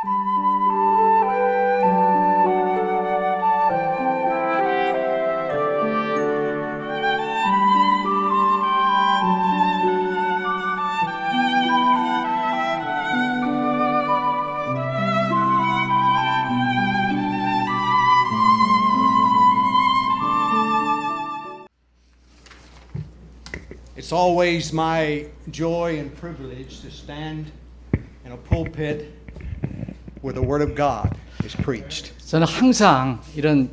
It's always my joy and privilege to stand in a pulpit where the Word of God is preached. 저는 항상 이런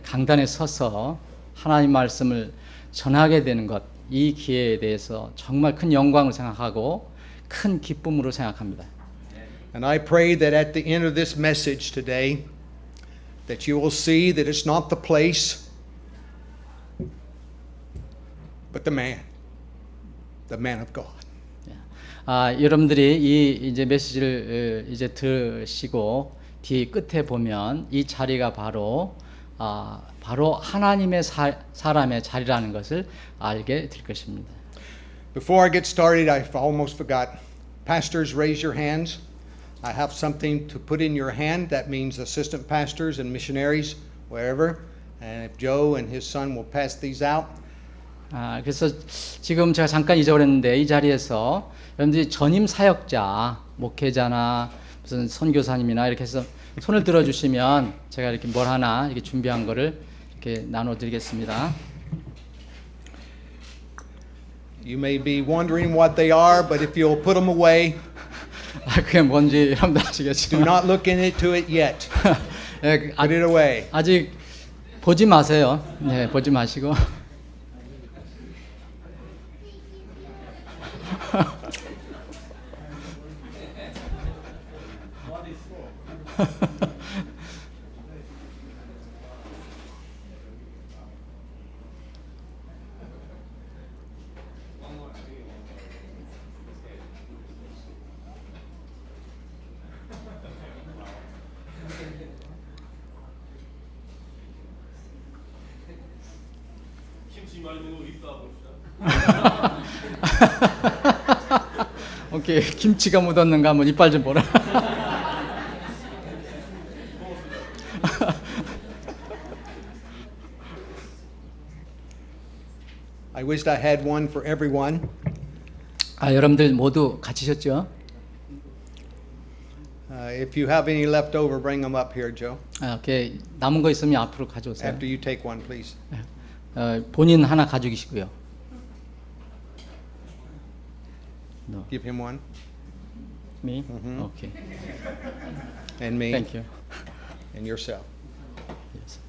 강단에 서서 하나님 말씀을 전하게 되는 것, 이 기회에 대해서 정말 큰 영광을 생각하고 큰 기쁨으로 생각합니다. And I pray that at the end of this message today, that you will see that it's not the place, but the man of God. 여러분들이 이 이제 메시지를 이제 들으시고 뒤 끝에 보면 이 자리가 바로 하나님의 사람의 자리라는 것을 알게 될 것입니다. Before I get started, I almost forgot. Pastors, raise your hands. I have something to put in your hand. That means assistant pastors and missionaries, wherever. And if Joe and his son will pass these out. 그래서 지금 제가 잠깐 잊어버렸는데 이 자리에서 여러분들이 전임 사역자, 목회자나 무슨 선교사님이나 이렇게 해서 손을 들어주시면 제가 이렇게 뭘 하나 이렇게 준비한 거를 이렇게 나눠드리겠습니다. You may be wondering what they are, but if you'll put them away, 그게 뭔지 여러분들 do 아시겠지만 not look into it yet. Put it away. 아직 보지 마세요. 네, 보지 마시고. 오케이, 김치가 묻었는가 한번 이빨 좀 보라. I wished I had one for everyone. 여러분들 모두 갇히셨죠? If you have any left over, bring them up here, Joe. 오케이, 남은 거 있으면 앞으로 가져오세요. After you take one, please. 본인 하나 가져기시고요. No. Give him one. Me? Okay. And me. Thank you. And yourself. Yes.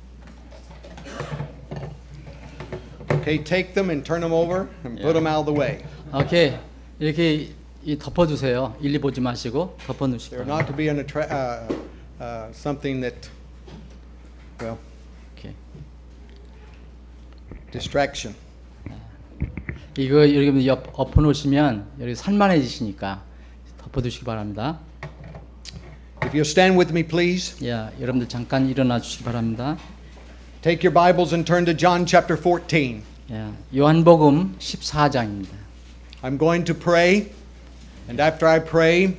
Okay, take them and turn them over and put them out of the way. 오케이, 이렇게 덮어두세요. 일일이 보지 마시고 덮어놓으시고. They're not to be something that, well, 오케이. distraction. 이거 여러분 엎어놓으시면 여기 산만해지시니까 덮어두시기 바랍니다. If you'll stand with me, please. 여러분들 잠깐 일어나 주시기 바랍니다. Take your Bibles and turn to John chapter 14. 요한복음 14장입니다. I'm going to pray, and after I pray,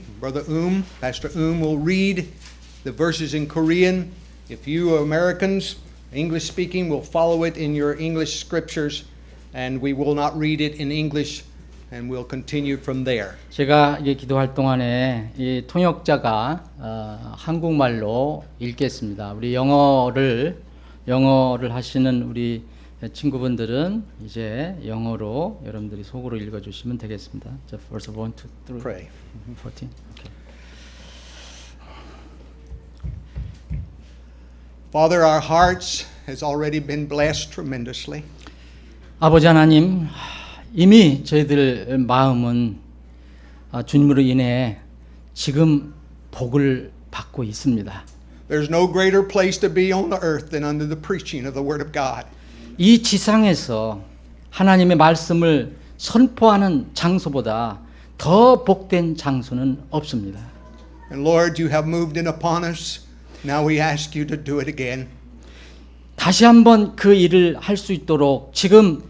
Pastor will read the verses in Korean. If you Americans, English speaking, will follow it in your English scriptures, and we will not read it in English, and we'll continue from there. 제가 이게 기도할 동안에 이 통역자가 한국말로 읽겠습니다. 우리 영어를 하시는 우리 친구분들은 이제 영어로 여러분들이 속으로 읽어주시면 되겠습니다. 자, verse 1, 2, 3, Pray. 14. Okay. Father, our hearts has already been blessed tremendously. 아버지 하나님, 이미 저희들 마음은 주님으로 인해 지금 복을 받고 있습니다. There's no greater place to be on the earth than under the preaching of the Word of God. 이 지상에서 하나님의 말씀을 선포하는 장소보다 더 복된 장소는 없습니다. And Lord, you have moved in upon us. Now we ask you to do it again. 다시 한번 그 일을 할 수 있도록 지금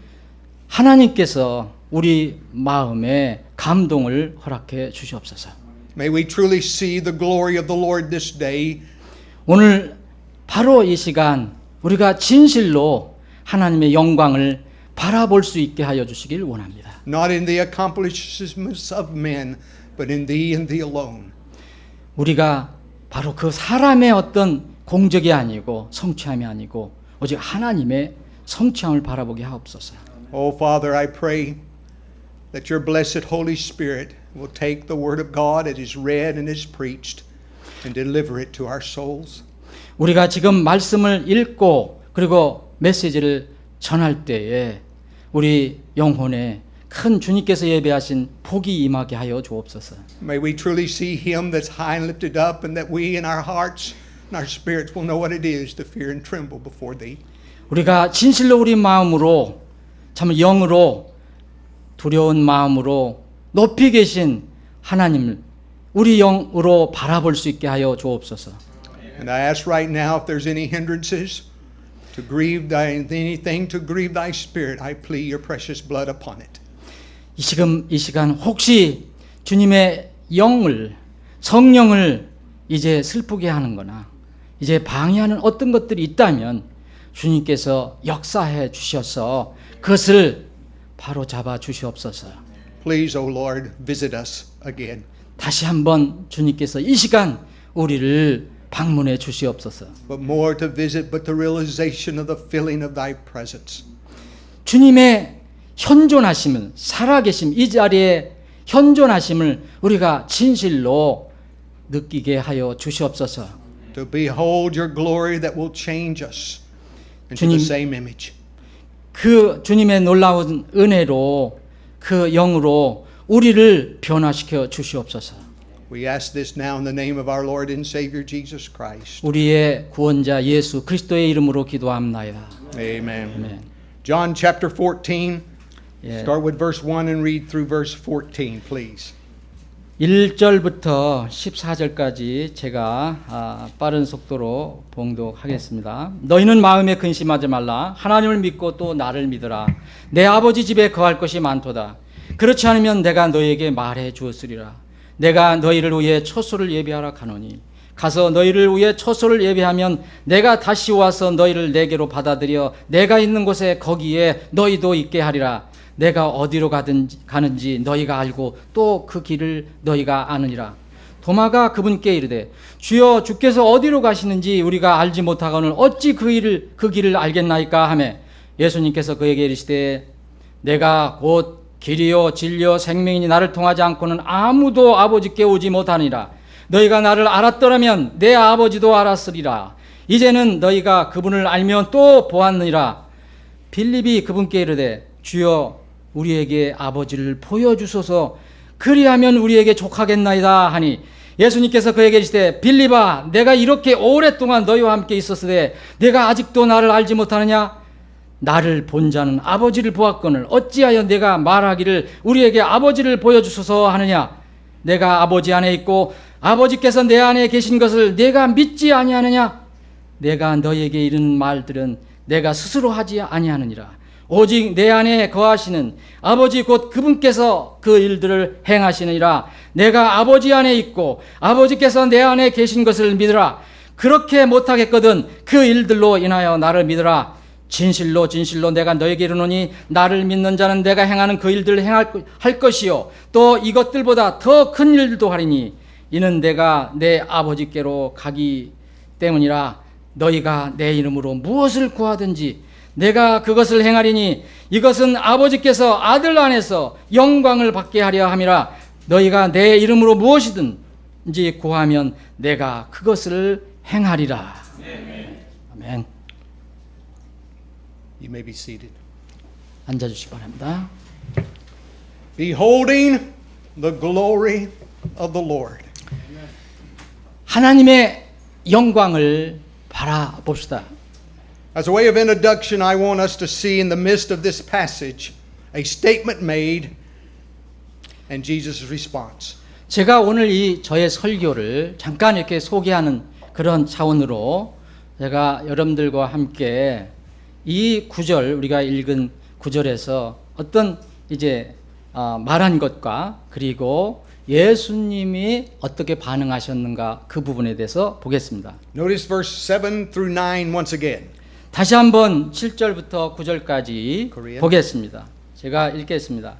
하나님께서 우리 마음에 감동을 허락해 주시옵소서. May we truly see the glory of the Lord this day. 오늘 바로 이 시간 우리가 진실로 하나님의 영광을 바라볼 수 있게 하여 주시길 원합니다. Not in the accomplishments of men, but in thee and thee alone. 우리가 바로 그 사람의 어떤 공적이 아니고 성취함이 아니고 오직 하나님의 성취함을 바라보게 하옵소서. Oh, Father, I pray that your blessed Holy Spirit will take the word of God as is read and is preached and deliver it to our souls. 우리가 지금 말씀을 읽고 그리고 메시지를 전할 때에 우리 영혼에 큰 주님께서 예배하신 복이 임하게 하여 주옵소서. May we truly see him that's high and lifted up, and that we in our hearts and our spirits will know what it is to fear and tremble before thee. 우리가 진실로 우리 마음으로 참 영으로 두려운 마음으로 높이 계신 하나님을 우리 영으로 바라볼 수 있게 하여 주옵소서. And I ask right now if there's any hindrances to grieve anything to grieve thy spirit, I plead your precious blood upon it. 이 시간 혹시 주님의 영을 성령을 이제 슬프게 하는 거나 이제 방해하는 어떤 것들이 있다면 주님께서 역사해 주셔서 그것을 바로 잡아 주시옵소서. Please, O Lord, visit us again. 다시 한번 주님께서 이 시간 우리를 방문해 주시옵소서. But more to visit, but the realization of the filling of thy presence. 주님의 현존하심을 살아계심 이 자리에 현존하심을 우리가 진실로 느끼게 하여 주시옵소서. To behold your glory that will change us into 주님, the same image. 그 주님의 놀라운 은혜로 그 영으로 우리를 변화시켜 주시옵소서. We ask this now in the name of our Lord and Savior Jesus Christ. 우리의 구원자 예수 그리스도의 이름으로 기도합나이다. Amen. 아멘. John chapter 14. 예. Start with verse 1 and read through verse 14, please. 1절부터 14절까지 제가 빠른 속도로 봉독하겠습니다. 너희는 마음에 근심하지 말라. 하나님을 믿고 또 나를 믿으라. 내 아버지 집에 거할 것이 많도다. 그렇지 않으면 내가 너희에게 말해 주었으리라. 내가 너희를 위해 처소를 예비하라 하노니 가서 너희를 위해 처소를 예비하면 내가 다시 와서 너희를 내게로 받아들여 내가 있는 곳에 거기에 너희도 있게 하리라. 내가 어디로 가는지 너희가 알고 또 그 길을 너희가 아느니라. 도마가 그분께 이르되 주여 주께서 어디로 가시는지 우리가 알지 못하거늘 어찌 그 길을 알겠나이까 하매 예수님께서 그에게 이르시되 내가 곧 길이요 진리요 생명이니 나를 통하지 않고는 아무도 아버지께 오지 못하니라. 너희가 나를 알았더라면 내 아버지도 알았으리라. 이제는 너희가 그분을 알면 또 보았느니라. 빌립이 그분께 이르되 주여 우리에게 아버지를 보여주소서 그리하면 우리에게 족하겠나이다 하니 예수님께서 그에게 이르시되 빌립아 내가 이렇게 오랫동안 너희와 함께 있었으되 내가 아직도 나를 알지 못하느냐? 나를 본 자는 아버지를 보았거늘 어찌하여 내가 말하기를 우리에게 아버지를 보여주소서 하느냐? 내가 아버지 안에 있고 아버지께서 내 안에 계신 것을 내가 믿지 아니하느냐? 내가 너희에게 이르는 말들은 내가 스스로 하지 아니하느니라. 오직 내 안에 거하시는 아버지 곧 그분께서 그 일들을 행하시느니라. 내가 아버지 안에 있고 아버지께서 내 안에 계신 것을 믿으라. 그렇게 못하겠거든 그 일들로 인하여 나를 믿으라. 진실로 진실로 내가 너에게 이르노니 나를 믿는 자는 내가 행하는 그 일들을 할 것이요 또 이것들보다 더 큰 일들도 하리니 이는 내가 내 아버지께로 가기 때문이라. 너희가 내 이름으로 무엇을 구하든지 내가 그것을 행하리니 이것은 아버지께서 아들 안에서 영광을 받게 하려 함이라. 너희가 내 이름으로 무엇이든지 구하면 내가 그것을 행하리라. 아멘. You may be seated. 앉아주시기 바랍니다. Beholding the glory of the Lord. 하나님의 영광을 바라봅시다. As a way of introduction, I want us to see in the midst of this passage a statement made and Jesus' response. 제가 오늘 저의 설교를 잠깐 이렇게 소개하는 그런 차원으로 제가 여러분들과 함께 이 구절 우리가 읽은 구절에서 어떤 이제 말한 것과 그리고 예수님이 어떻게 반응하셨는가 그 부분에 대해서 보겠습니다. Notice verse 7 through 9 once again. 다시 한번 7절부터 9절까지 Korean. 보겠습니다. 제가 읽겠습니다.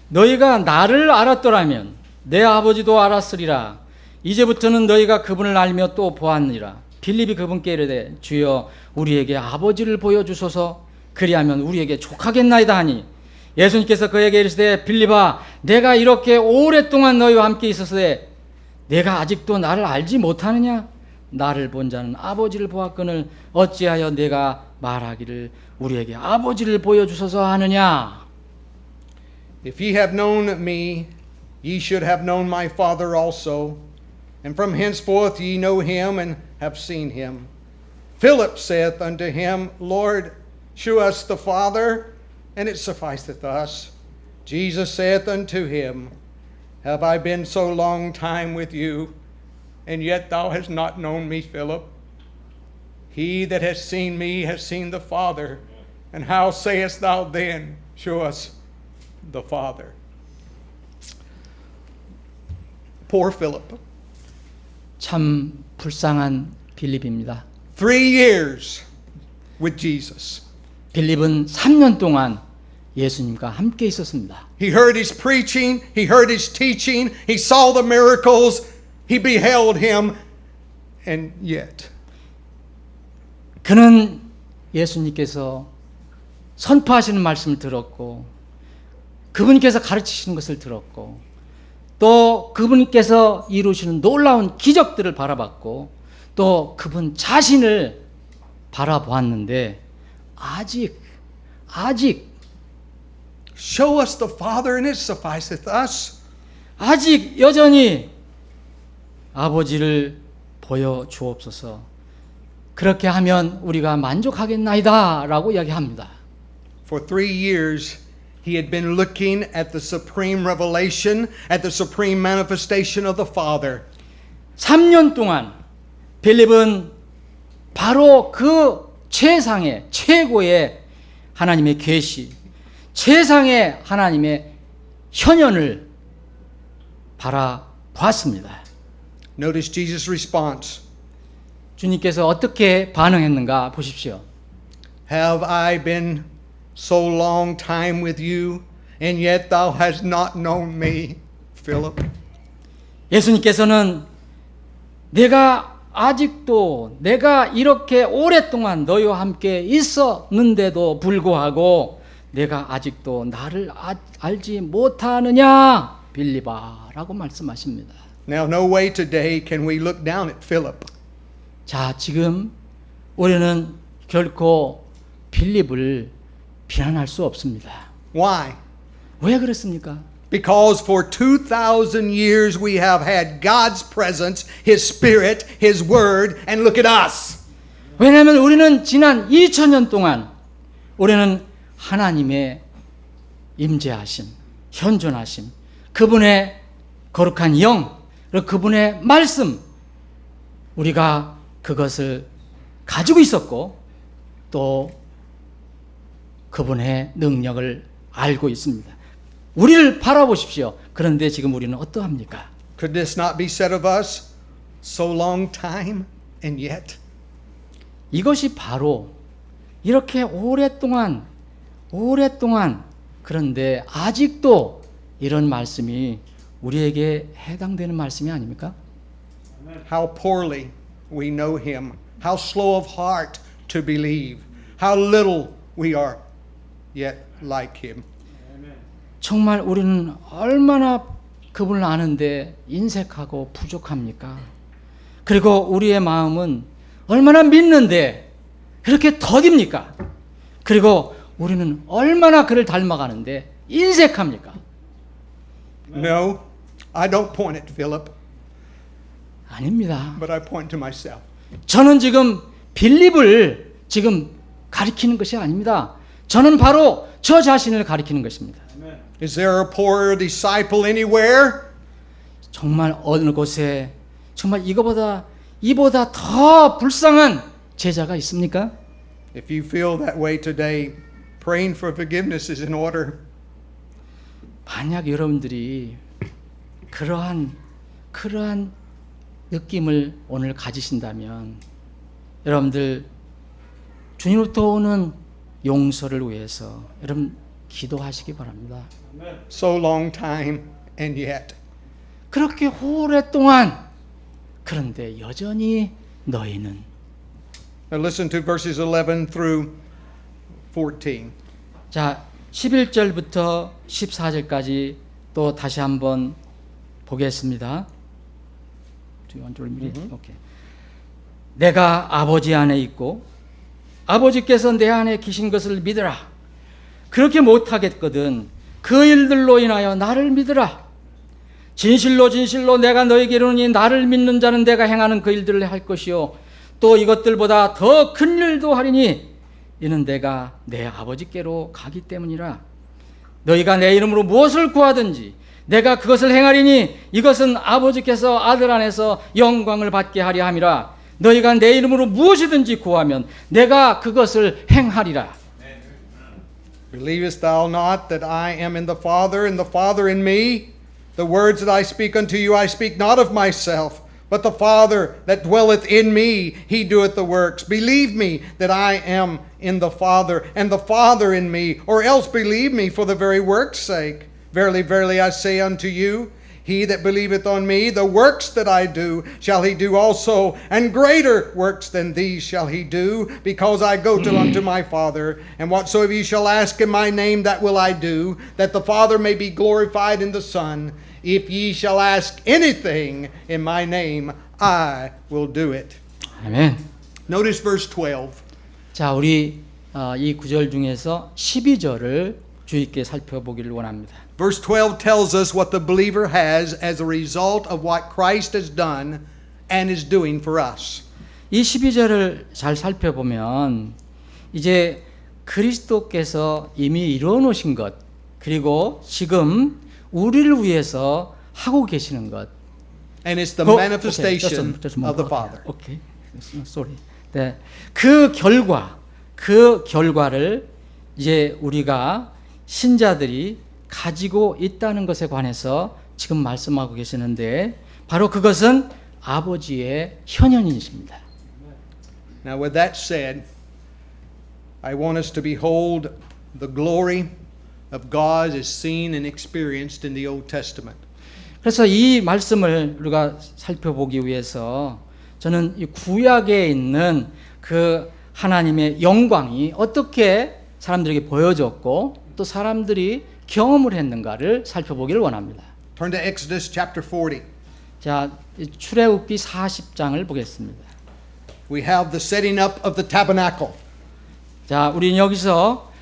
너희가 나를 알았더라면 내 아버지도 알았으리라. 이제부터는 너희가 그분을 알며 또 보았느니라. 빌립이 그분께 이르되 주여 우리에게 아버지를 보여주소서. 그리하면 우리에게 족하겠나이다 하니 예수님께서 그에게 이르시되 빌립아 내가 이렇게 오랫동안 너희와 함께 있었으되 내가 아직도 나를 알지 못하느냐? 나를 본 자는 아버지를 보았거늘 어찌하여 내가 말하기를 우리에게 아버지를 보여주소서 하느냐? If ye have known me, ye should have known my Father also. And from henceforth ye know him and have seen him. Philip saith unto him, Lord, shew us the Father, and it sufficeth us. Jesus saith unto him, Have I been so long time with you, and yet thou hast not known me, Philip? He that has seen me has seen the Father. And how sayest thou then, Show us the Father? Poor Philip. 참 불쌍한 빌립입니다. 3 years with Jesus. 빌립은 3년 동안 예수님과 함께 있었습니다. He heard his preaching, he heard his teaching, he saw the miracles, he beheld him, and yet 그는 예수님께서 선포하시는 말씀을 들었고 그분께서 가르치시는 것을 들었고 또 그분께서 이루시는 놀라운 기적들을 바라봤고 또 그분 자신을 바라보았는데 아직 show us the Father and it sufficeth us. 아직 여전히 아버지를 보여주옵소서. 그렇게 하면 우리가 만족하겠나이다 라고 이야기합니다. For 3 years he had been looking at the supreme revelation, at the supreme manifestation of the Father. 3년 동안 빌립은 바로 그 최상의 최고의 하나님의 계시, 최상의 하나님의 현현을 바라보았습니다. Notice Jesus' response. 주님께서 어떻게 반응했는가 보십시오. Have I been so long time with you, and yet thou hast not known me, Philip? 예수님께서는 내가 이렇게 오랫동안 너희와 함께 있었는데도 불구하고 내가 아직도 나를 알지 못하느냐 빌립아 라고 말씀하십니다. Now, no way today can we look down at Philip. 자, 지금 우리는 결코 빌립을 비난할 수 없습니다. Why? 왜 그렇습니까? Because for 2,000 years we have had God's presence, His Spirit, His Word, and look at us. 왜냐하면 우리는 지난 2000년 동안 우리는 하나님의 임재하심, 현존하심, 그분의 거룩한 영, 그리고 그분의 말씀, 우리가 그것을 가지고 있었고 또 그분의 능력을 알고 있습니다. 우리를 바라보십시오. 그런데 지금 우리는 어떠합니까? Could this not be said of us? So long time, and yet. 이것이 바로 이렇게 오랫동안 그런데 아직도 이런 말씀이 우리에게 해당되는 말씀이 아닙니까? How poorly we know Him. How slow of heart to believe. How little we are yet like Him. 정말 우리는 얼마나 그분을 아는데 인색하고 부족합니까? 그리고 우리의 마음은 얼마나 믿는데 그렇게 더딥니까? 그리고 우리는 얼마나 그를 닮아가는데 인색합니까? No, I don't point at Philip, 아닙니다. but I point to myself. 저는 지금 빌립을 지금 가리키는 것이 아닙니다. 저는 바로 저 자신을 가리키는 것입니다. Is there a poorer disciple anywhere? 정말 어느 곳에 정말 이보다 더 불쌍한 제자가 있습니까? If you feel that way today, praying for forgiveness is in order. 만약 여러분들이 그러한 느낌을 오늘 가지신다면 여러분들 주님으로부터 오는 용서를 위해서 여러분 기도하시기 바랍니다. So long time and yet. 그렇게 오랫동안 그런데 여전히 너희는 Now listen to verses 11 through 14. 자 11절부터 14절까지 또 다시 한번 보겠습니다. 오케이. 내가 아버지 안에 있고 아버지께서 내 안에 계신 것을 믿으라. 그렇게 못하겠거든 그 일들로 인하여 나를 믿으라. 진실로 진실로 내가 너에게 이르노니 나를 믿는 자는 내가 행하는 그 일들을 할 것이요 또 이것들보다 더 큰 일도 하리니 이는 내가 내 아버지께로 가기 때문이라. 너희가 내 이름으로 무엇을 구하든지 내가 그것을 행하리니 이것은 아버지께서 아들 안에서 영광을 받게 하려 함이라. 너희가 내 이름으로 무엇이든지 구하면 내가 그것을 행하리라. Believest thou not that I am in the Father, and the Father in me? The words that I speak unto you, I speak not of myself, but the Father that dwelleth in me, he doeth the works. Believe me that I am in the Father, and the Father in me, or else believe me for the very work's sake. Verily, verily, I say unto you, he that believeth on me, the works that I do, shall he do also, and greater works than these shall he do, because I go unto my Father. And whatsoever ye shall ask in my name, that will I do, that the Father may be glorified in the Son. If ye shall ask anything in my name, I will do it. 아멘. Notice verse 12. 자, 우리 이 구절 중에서 12절을 주의 있게 살펴보기를 원합니다. Verse 12 tells us what the believer has as a result of what Christ has done and is doing for us. 이 12절을 잘 살펴보면 이제 그리스도께서 이미 이루어 놓으신 것 그리고 지금 우리를 위해서 하고 계시는 것. And it's the manifestation of the Father. 오케이. sorry. 네. 그 결과를 이제 우리가 신자들이 가지고 있다는 것에 관해서 지금 말씀하고 계시는데 바로 그것은 아버지의 현현이십니다. Now with that said, I want us to behold the glory of God as seen and experienced in the Old Testament. 그래서 이 말씀을 우리가 살펴보기 위해서 저는 이 구약에 있는 그 하나님의 영광이 어떻게 사람들에게 보여졌고 또 사람들이 경험을 했는가를 살펴보기를 원합니다. Turn to Exodus chapter 40. 자, 출애굽기 40장을 보겠습니다. We have the setting up of the tabernacle. 자, 우리는 여기서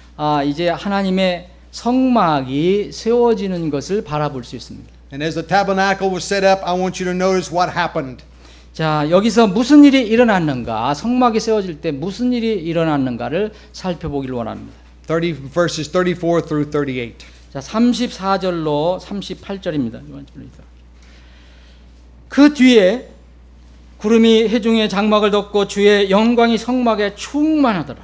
이제 하나님의 성막이 세워지는 것을 바라볼 수 있습니다. And as the tabernacle was set up, I want you to notice what happened. 자, 여기서 무슨 일이 일어났는가, 성막이 세워질 때 무슨 일이 일어났는가를 살펴보기를 원합니다. 30 verses 34 through 38. 자, 34절로 38절입니다. 그 뒤에 구름이 회중의 장막을 덮고 주의 영광이 성막에 충만하더라.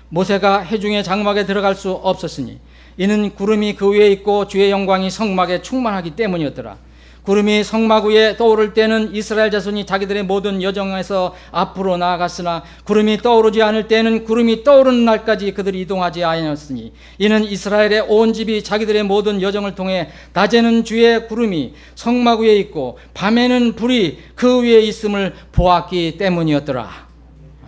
모세가 회중의 장막에 들어갈 수 없었으니 이는 구름이 그 위에 있고 주의 영광이 성막에 충만하기 때문이었더라. 구름이 성막 위에 떠오를 때는 이스라엘 자손이 자기들의 모든 여정에서 앞으로 나아갔으나 구름이 떠오르지 않을 때는 구름이 떠오르는 날까지 그들이 이동하지 아니하였으니 이는 이스라엘의 온 집이 자기들의 모든 여정을 통해 낮에는 주의 구름이 성막 위에 있고 밤에는 불이 그 위에 있음을 보았기 때문이었더라.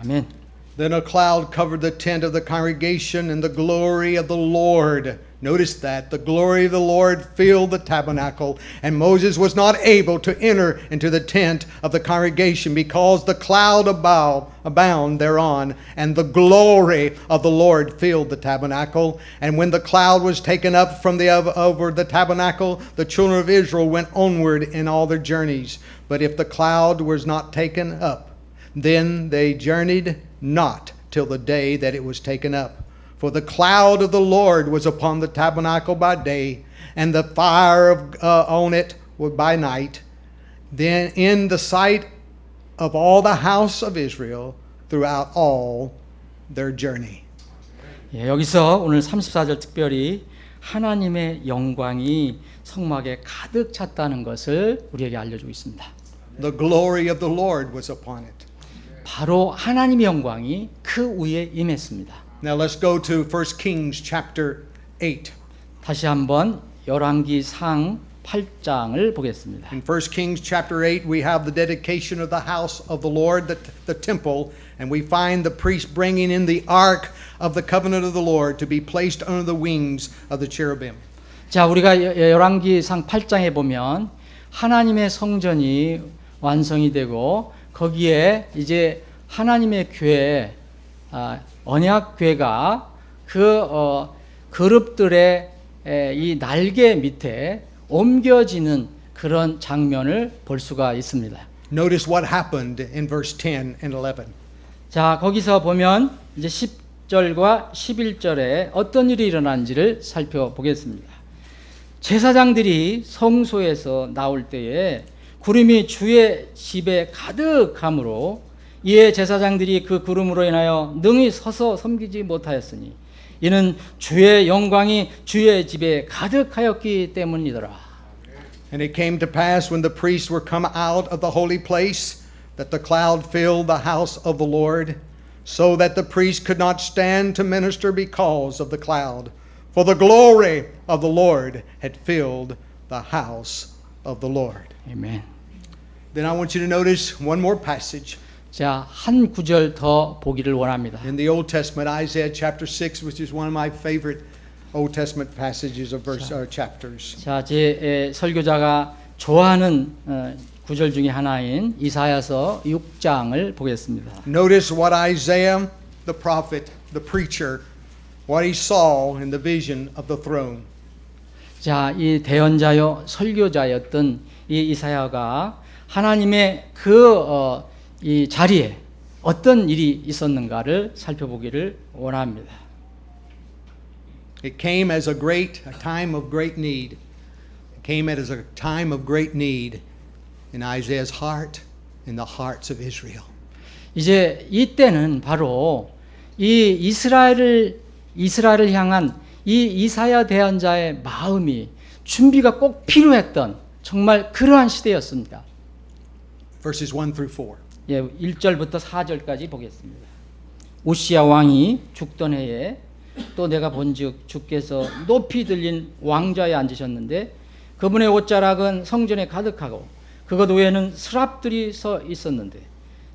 아멘. Then a cloud covered the tent of the congregation, and the glory of the Lord. Notice that. The glory of the Lord filled the tabernacle, and Moses was not able to enter into the tent of the congregation because the cloud abound thereon, and the glory of the Lord filled the tabernacle. And when the cloud was taken up from over the tabernacle, the children of Israel went onward in all their journeys. But if the cloud was not taken up, then they journeyed not till the day that it was taken up. For the cloud of the Lord was upon the tabernacle by day, and the fire on it by night. Then in the sight of all the house of Israel throughout all their journey. 예, 여기서 오늘 34절 특별히 하나님의 영광이 성막에 가득 찼다는 것을 우리에게 알려주고 있습니다. The glory of the Lord was upon it. 바로 하나님의 영광이 그 위에 임했습니다. Now let's go to 1 Kings chapter 8. 다시 한번 열왕기상 8장을 보겠습니다. In 1 Kings chapter 8, we have the dedication of the house of the Lord, the temple, and we find the priest bringing in the ark of the covenant of the Lord to be placed under the wings of the cherubim. 자, 우리가 열왕기상 8장에 보면 하나님의 성전이 완성이 되고 거기에 이제 하나님의 교회, 언약궤가 그 그룹들의 이 날개 밑에 옮겨지는 그런 장면을 볼 수가 있습니다. Notice what happened in verse 10 and 11. 자, 거기서 보면 이제 10절과 11절에 어떤 일이 일어난지를 살펴보겠습니다. 제사장들이 성소에서 나올 때에 구름이 주의 집에 가득함으로 이에 제사장들이 그 구름으로 인하여 능히 서서 섬기지 못하였으니 이는 주의 영광이 주의 집에 가득하였기 때문이더라. And it came to pass when the priests were come out of the holy place that the cloud filled the house of the Lord, so that the priests could not stand to minister because of the cloud. For the glory of the Lord had filled the house of the Lord. 아멘. Then I want you to notice one more passage 자, 한 구절 더 보기를 원합니다. in the Old Testament, Isaiah chapter 6, which is one of my favorite Old Testament passages of chapters. 자, 제 설교자가 좋아하는 구절 중에 하나인 이사야서 6장을 보겠습니다. Notice what Isaiah, the prophet, the preacher, what he saw in the vision of the throne. 자, 이 대언자요 설교자였던 이 이사야가 하나님의 이 자리에 어떤 일이 있었는가를 살펴보기를 원합니다. It came as a time of great need. It came as a time of great need in Isaiah's heart, in the hearts of Israel. 이제 이때는 바로 이 이스라엘을 향한 이 이사야 대언자의 마음이 준비가 꼭 필요했던 정말 그러한 시대였습니다. Verses 1 through 4. 예, 1절부터 4절까지 보겠습니다. 우시야 왕이 죽던 해에 또 내가 본즉 주께서 높이 들린 왕좌에 앉으셨는데 그분의 옷자락은 성전에 가득하고 그것 외에는 스랍들이 서 있었는데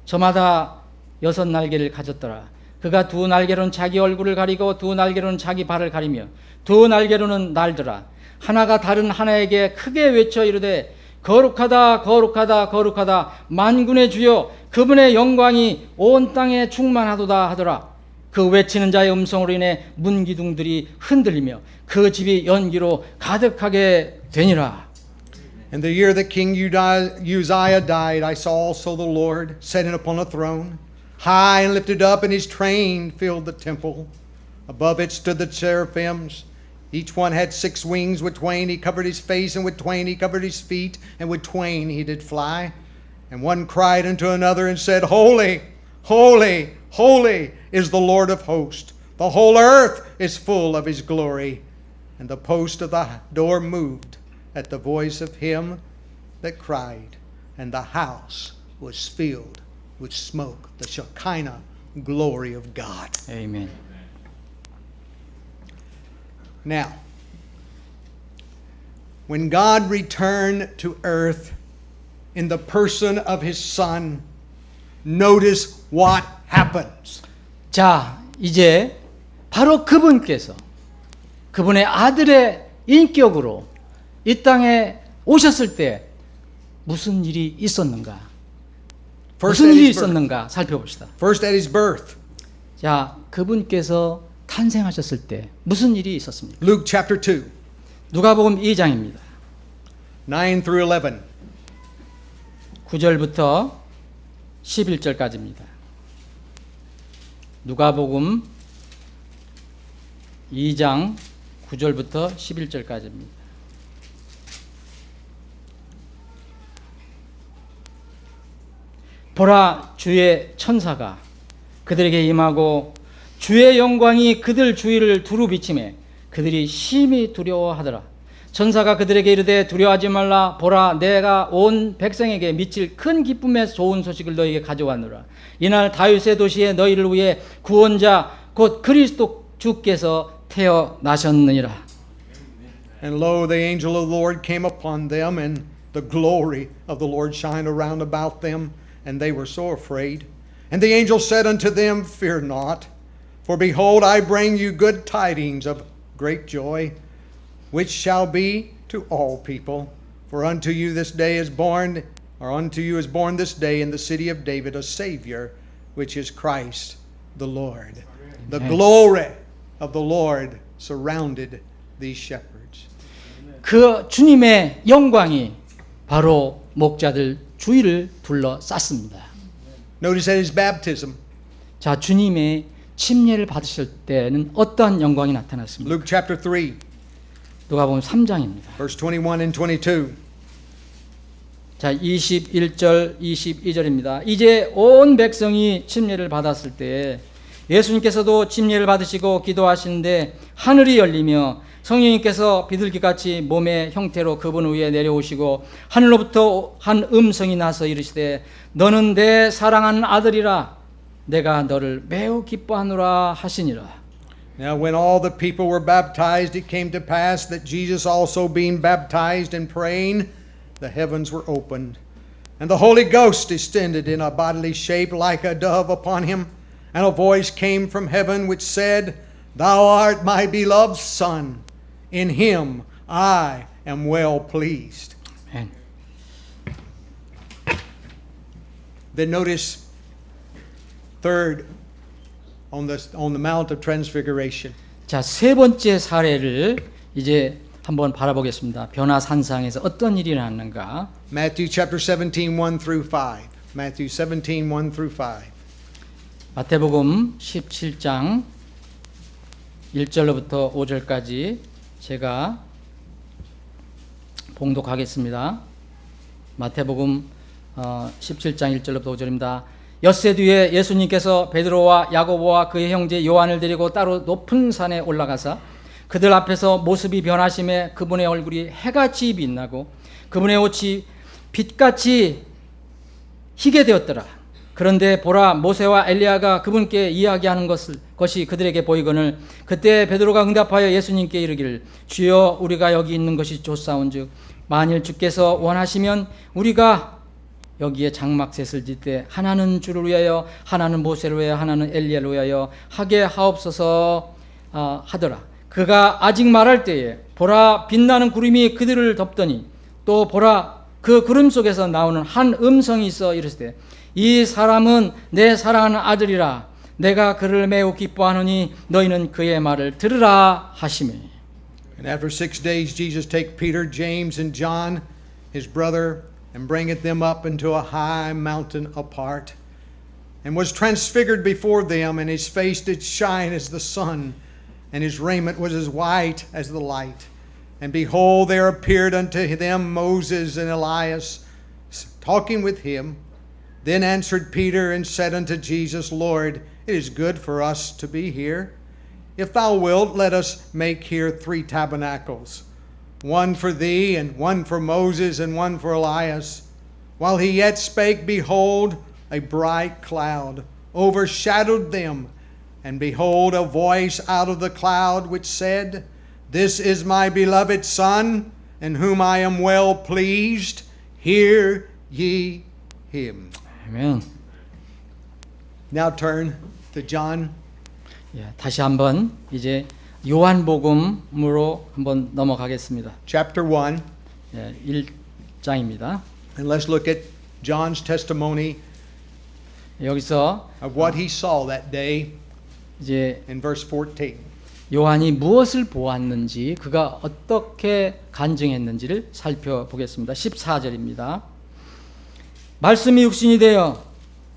저마다 6 날개를 가졌더라. 그가 2 날개로는 자기 얼굴을 가리고 2 날개로는 자기 발을 가리며 2 날개로는 날더라. 하나가 다른 하나에게 크게 외쳐 이르되 거룩하다 거룩하다 거룩하다 만군의 주여 그분의 영광이 온 땅에 충만하도다 하더라. 그 외치는 자의 음성으로 인해 문기둥들이 흔들리며 그 집이 연기로 가득하게 되니라. And the year that King Uzziah died, I saw also the Lord sitting upon a throne, high and lifted up, and his train filled the temple. Above it stood the seraphims. Each one had 6 wings. With twain he covered his face, and with twain he covered his feet, and with twain he did fly. And one cried unto another and said, Holy, holy, holy is the Lord of hosts. The whole earth is full of his glory. And the post of the door moved at the voice of him that cried, and the house was filled with smoke, the Shekinah glory of God. 아멘. Now, when God returned to earth in the person of his Son, notice what happens. 자, 이제 바로 그분께서 그분의 아들의 인격으로 이 땅에 오셨을 때 무슨 일이 있었는가? 무슨 일이 있었는가 살펴봅시다. First at his birth. 자, 그분께서 탄생하셨을 때 무슨 일이 있었습니까? Luke chapter 2, 누가복음 2장입니다. 9 through 11. 9절부터 11절까지입니다. 누가복음 2장 9절부터 11절까지입니다. 보라, 주의 천사가 그들에게 임하고 주의 영광이 그들 주위를 두루 비치매 그들이 심히 두려워하더라. 천사가 그들에게 이르되 두려워하지 말라. 보라, 내가 온 백성에게 미칠 큰 기쁨의 좋은 소식을 너희에게 가져왔노라. 이날 다윗의 도시에 너희를 위해 구원자 곧 그리스도 주께서 태어나셨느니라. And lo, the angel of the Lord came upon them, and the glory of the Lord shined around about them, and they were so afraid. And the angel said unto them, Fear not, for behold, I bring you good tidings of great joy, which shall be to all people. For unto you this day is born, or unto you is born this day in the city of David a Savior, which is Christ the Lord. The glory of the Lord surrounded these shepherds. 그 주님의 영광이 바로 목자들 주위를 둘러쌌습니다. Notice at his baptism, 자, 주님의 침례를 받으실 때는 어떠한 영광이 나타났습니까? Luke chapter 3, 누가복음 3장입니다. verse 21 and 22. 자, 21절, 22절입니다. 이제 온 백성이 침례를 받았을 때 예수님께서도 침례를 받으시고 기도하시는데 하늘이 열리며 성령님께서 비둘기같이 몸의 형태로 그분 위에 내려오시고 하늘로부터 한 음성이 나서 이르시되 너는 내 사랑하는 아들이라 내가 너를 매우 기뻐하노라 하시니라. Now when all the people were baptized, it came to pass that Jesus also being baptized and praying, the heavens were opened, and the Holy Ghost descended in a bodily shape like a dove upon him, and a voice came from heaven which said, Thou art my beloved Son, in him I am well pleased. 아멘. Then notice third on the Mount of Transfiguration. 자, 세 번째 사례를 이제 한번 바라보겠습니다. 변화산상에서 어떤 일이 일어났는가? Matthew chapter 17, 1 through 5. Matthew 17, 1 through 5. 마태복음 17장 1절로부터 5절까지 제가 봉독하겠습니다. 마태복음 17장 1절로부터 5절입니다. 엿새 뒤에 예수님께서 베드로와 야고보와 그의 형제 요한을 데리고 따로 높은 산에 올라가사 그들 앞에서 모습이 변하심에 그분의 얼굴이 해같이 빛나고 그분의 옷이 빛같이 희게 되었더라. 그런데 보라, 모세와 엘리야가 그분께 이야기하는 것이 그들에게 보이거늘 그때 베드로가 응답하여 예수님께 이르기를 주여, 우리가 여기 있는 것이 좋사온즉 만일 주께서 원하시면 우리가 여기에 장막셋을 짓되 하나는 주를 위하여 하나는 모세를 위하여 하나는 엘리야를 위하여 하게 하옵소서 하더라. 그가 아직 말할 때에 보라, 빛나는 구름이 그들을 덮더니 또 보라, 그 구름 속에서 나오는 한 음성이 있어 이르시되 이 사람은 내 사랑하는 아들이라 내가 그를 매우 기뻐하노니 너희는 그의 말을 들으라 하시매. And after 6 days Jesus take Peter, James, and John, his brother, and bringeth them up into a high mountain apart, and was transfigured before them, and his face did shine as the sun, and his raiment was as white as the light. And behold, there appeared unto them Moses and Elias, talking with him. Then answered Peter and said unto Jesus, Lord, it is good for us to be here. If thou wilt, let us make here 3 tabernacles, one for thee, and one for Moses, and one for Elias. While he yet spake, behold, a bright cloud overshadowed them. And behold, a voice out of the cloud which said, This is my beloved Son, in whom I am well pleased. Hear ye him. 아멘. Now turn to John. 예, 다시 한번 이제 요한복음으로 한번 넘어가겠습니다. Chapter 1. 예, 1장입니다. And let's look at John's testimony 여기서 of what he saw that day 이제 in verse 14. 요한이 무엇을 보았는지 그가 어떻게 간증했는지를 살펴보겠습니다. 14절입니다. 말씀이 육신이 되어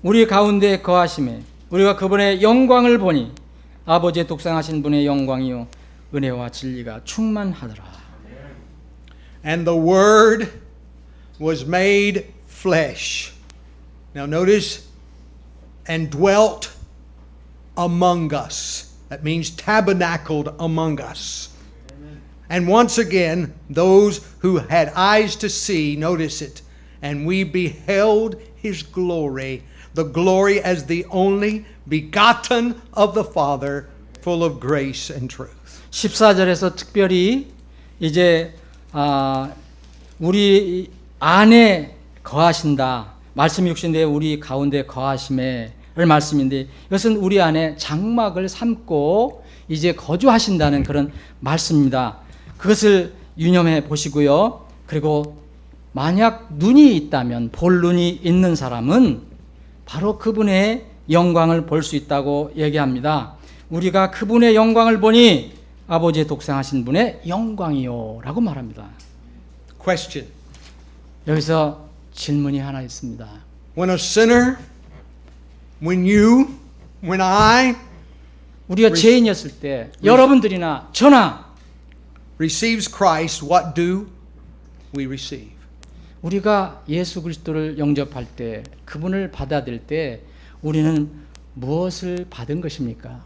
우리 가운데 거하심에 우리가 그분의 영광을 보니 아버지의 독생하신 분의 영광이요 은혜와 진리가 충만하더라. And the Word was made flesh. Now notice, and dwelt among us. That means tabernacled among us. And once again, those who had eyes to see, notice it, and we beheld his glory, the glory as the only begotten of the Father, full of grace and truth. 14절에서 특별히 이제 우리 안에 거하신다. 말씀이 육신되어 우리 가운데 거하심의 말씀인데 이것은 우리 안에 장막을 삼고 이제 거주하신다는 그런 말씀입니다. 그것을 유념해 보시고요. 그리고 만약 눈이 있다면 볼 눈이 있는 사람은 바로 그분의 영광을 볼 수 있다고 얘기합니다. 우리가 그분의 영광을 보니 아버지의 독생하신 분의 영광이요 라고 말합니다. Question. 여기서 질문이 하나 있습니다. When a sinner, when you, when I 우리가 죄인이었을 때 여러분들이나 저나 receives Christ, what do we receive? 우리가 예수 그리스도를 영접할 때 그분을 받아들일 때 우리는 무엇을 받은 것입니까?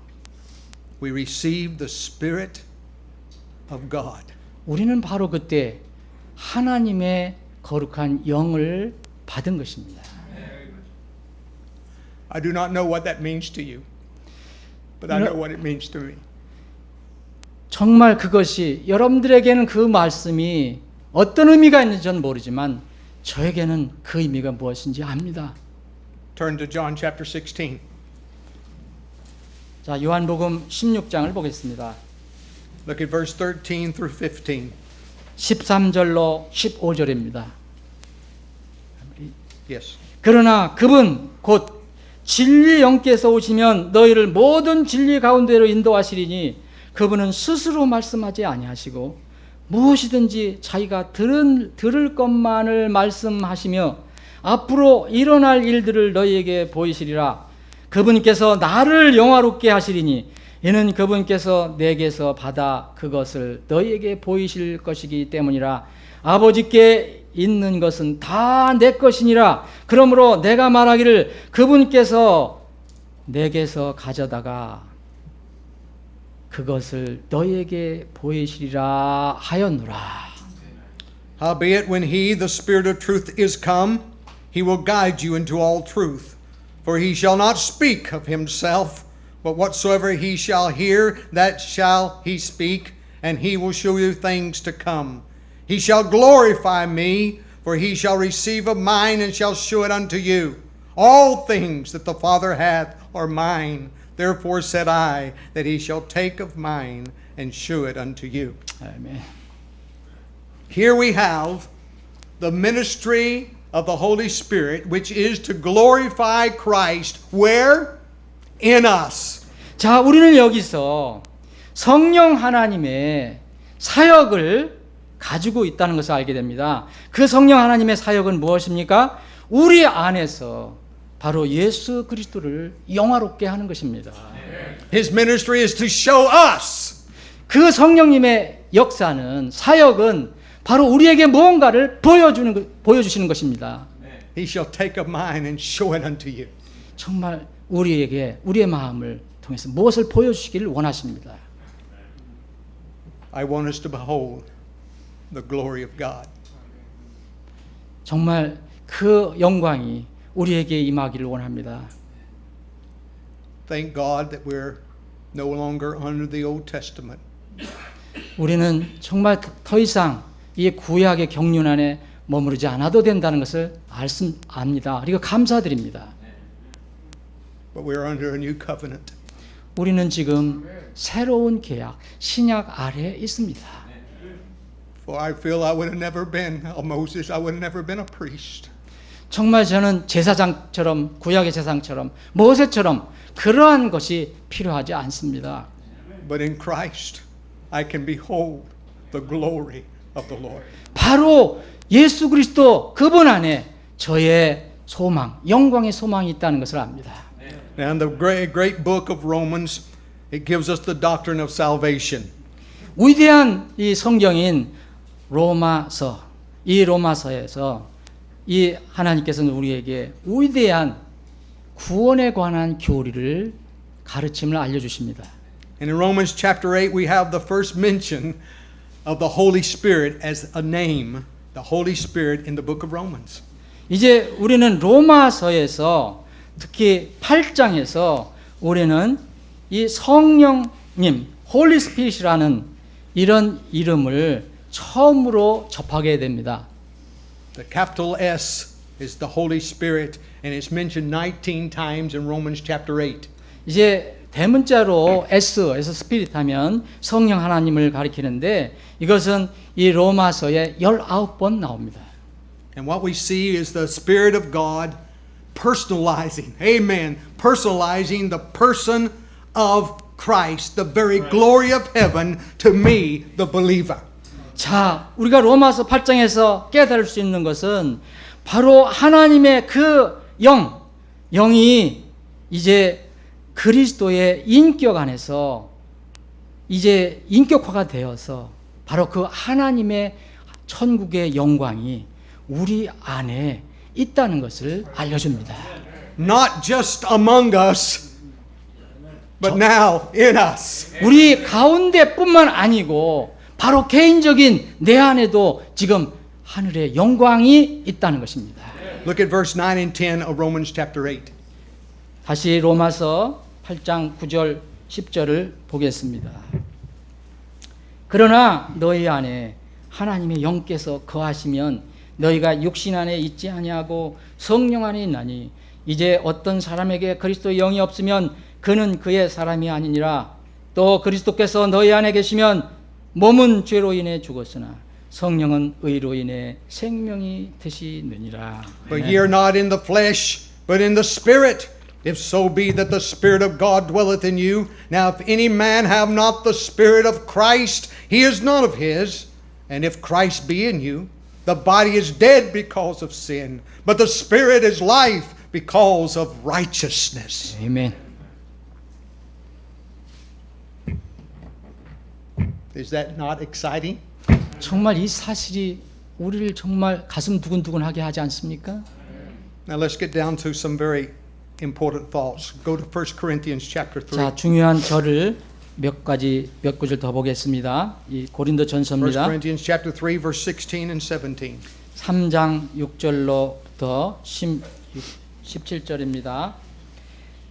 We receive the Spirit of God. 우리는 바로 그때 하나님의 거룩한 영을 받은 것입니다. I do not know what that means to you, but I know what it means to me. 정말 그것이 여러분들에게는 그 말씀이 어떤 의미가 있는지 저는 모르지만 저에게는 그 의미가 무엇인지 압니다. Turn to John chapter 16. 자, 요한복음 16장을 보겠습니다. Look at verse 13 through 15. 13절로 15절입니다. Yes. 그러나 그분 곧 진리 영께서 오시면 너희를 모든 진리 가운데로 인도하시리니 그분은 스스로 말씀하지 아니하시고 무엇이든지 자기가 들을 것만을 말씀하시며 앞으로 일어날 일들을 너희에게 보이시리라. 그분께서 나를 영화롭게 하시리니 이는 그분께서 내게서 받아 그것을 너희에게 보이실 것이기 때문이라. 아버지께 있는 것은 다 내 것이니라. 그러므로 내가 말하기를 그분께서 내게서 가져다가 그것을 너희에게 보이시리라 하였노라. Howbeit, when he, the Spirit of truth, is come, he will guide you into all truth. For he shall not speak of himself, but whatsoever he shall hear, that shall he speak, and he will show you things to come. He shall glorify me, for he shall receive of mine, and shall show it unto you. All things that the Father hath are mine. Therefore said I, that he shall take of mine, and show it unto you. 아멘. Here we have the ministry of the Holy Spirit, which is to glorify Christ. Where? In us. 자, 우리는 여기서 성령 하나님의 사역을 가지고 있다는 것을 알게 됩니다. 그 성령 하나님의 사역은 무엇입니까? 우리 안에서 바로 예수 그리스도를 영화롭게 하는 것입니다. His ministry is to show us. 그 성령님의 역사는 사역은 바로 우리에게 무언가를 보여주시는 것입니다. He shall take of mine and show it unto you. 정말 우리에게 우리의 마음을 통해서 무엇을 보여주시기를 원하십니다. I want us to behold the glory of God. 정말 그 영광이 우리에게 임하기를 원합니다. Thank God that we're no longer under the Old Testament. 우리는 정말 더 이상 이 구약의 경륜 안에 머무르지 않아도 된다는 것을 압니다. 그리고 감사드립니다. But we're under a new covenant. 우리는 지금 새로운 계약, 신약 아래에 있습니다. For I feel I would have never been a Moses. I would have never been a priest. 정말 저는 제사장처럼 구약의 제사장처럼 모세처럼 그러한 것이 필요하지 않습니다. But in Christ, I can behold the glory of the Lord. 바로 예수 그리스도 그분 안에 저의 소망, 영광의 소망이 있다는 것을 압니다. And the great book of Romans, it gives us the doctrine of salvation. 위대한 이 성경인 로마서, 이 로마서에서 이 하나님께서는 우리에게 위대한 구원에 관한 교리를 가르침을 알려주십니다. And in Romans chapter 8, we have the first mention of the Holy Spirit as a name, the Holy Spirit in the book of Romans. 이제 우리는 로마서에서 특히 8장에서 우리는 이 성령님, 홀리 스피릿이라는 이런 이름을 처음으로 접하게 됩니다. The capital S is the Holy Spirit, and it's mentioned 19 times in Romans chapter 8. 이제 대문자로 S에서 스피릿 하면 성령 하나님을 가리키는데 이것은 이 로마서에 19번 나옵니다. And what we see is the Spirit of God personalizing, amen, personalizing the person of Christ, the very glory of heaven to me, the believer. 자, 우리가 로마서 8장에서 깨달을 수 있는 것은 바로 하나님의 그 영이 이제 그리스도의 인격 안에서 이제 인격화가 되어서 바로 그 하나님의 천국의 영광이 우리 안에 있다는 것을 알려줍니다. Not just among us, but now in us. 우리 가운데뿐만 아니고 바로 개인적인 내 안에도 지금 하늘의 영광이 있다는 것입니다. Look at verse 9 and 10 of Romans chapter 8. 다시 로마서 8장 9절 10절을 보겠습니다. 그러나 너희 안에 하나님의 영께서 거하시면 너희가 육신 안에 있지 아니하고 성령 안에 있나니 이제 어떤 사람에게 그리스도의 영이 없으면 그는 그의 사람이 아니니라. 또 그리스도께서 너희 안에 계시면 몸은 죄로 인해 죽었으나 성령은 의로 인해 생명이 되시느니라. But ye are not in the flesh, but in the Spirit. If so be that the Spirit of God dwelleth in you. Now if any man have not the Spirit of Christ, he is none of his. And if Christ be in you, the body is dead because of sin, but the Spirit is life because of righteousness. 아멘. Is that not exciting? 정말 이 사실이 우리를 정말 가슴 두근두근하게 하지 않습니까? Now let's get down to some very important thoughts. Go to 1 Corinthians chapter 3. 자, 중요한 절을 몇 구절 더 보겠습니다. 이 고린도 1 전서입니다. Corinthians chapter 3 verse 16 and 17. 3장 6절로부터 17절입니다.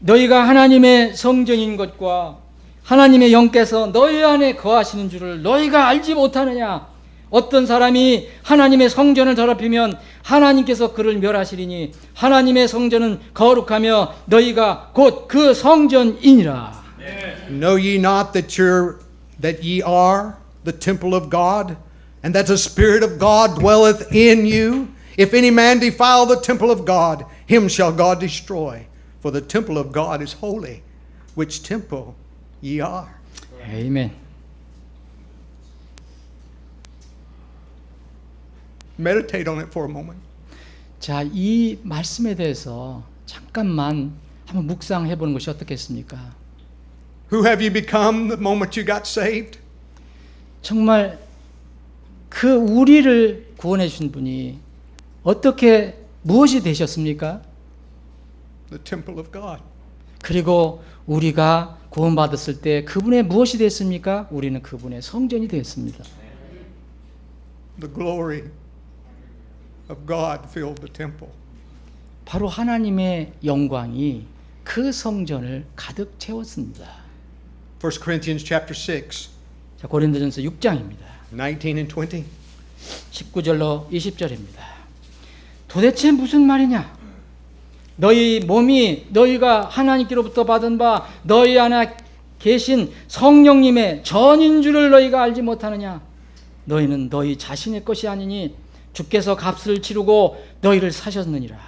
너희가 하나님의 성전인 것과 하나님의 영께서 너희 안에 거하시는 줄을 너희가 알지 못하느냐? 어떤 사람이 하나님의 성전을 더럽히면 하나님께서 그를 멸하시리니 하나님의 성전은 거룩하며 너희가 곧 그 성전이니라. Know ye not that ye are the temple of God, and that the Spirit of God dwelleth in you? If any man defile the temple of God, him shall God destroy. For the temple of God is holy, which temple ye are. 아멘. Meditate on it for a moment. 자, 이 말씀에 대해서 잠깐만 한번 묵상해 보는 것이 어떻겠습니까? Who have you become the moment you got saved? 정말 그 우리를 구원해 주신 분이 어떻게 무엇이 되셨습니까? The temple of God. 그리고 우리가 구원받았을 때 그분의 무엇이 됐습니까? 우리는 그분의 성전이 되었습니다. The glory of God filled the temple. 바로 하나님의 영광이 그 성전을 가득 채웠습니다. 1 Corinthians chapter 6, 자, 고린도전서 6장입니다. 19 and 20. 19절로 20절입니다. 도대체 무슨 말이냐? 너희 몸이 너희가 하나님께로부터 받은 바 너희 안에 계신 성령님의 전인 줄을 너희가 알지 못하느냐? 너희는 너희 자신의 것이 아니니 주께서 값을 치르고 너희를 사셨느니라.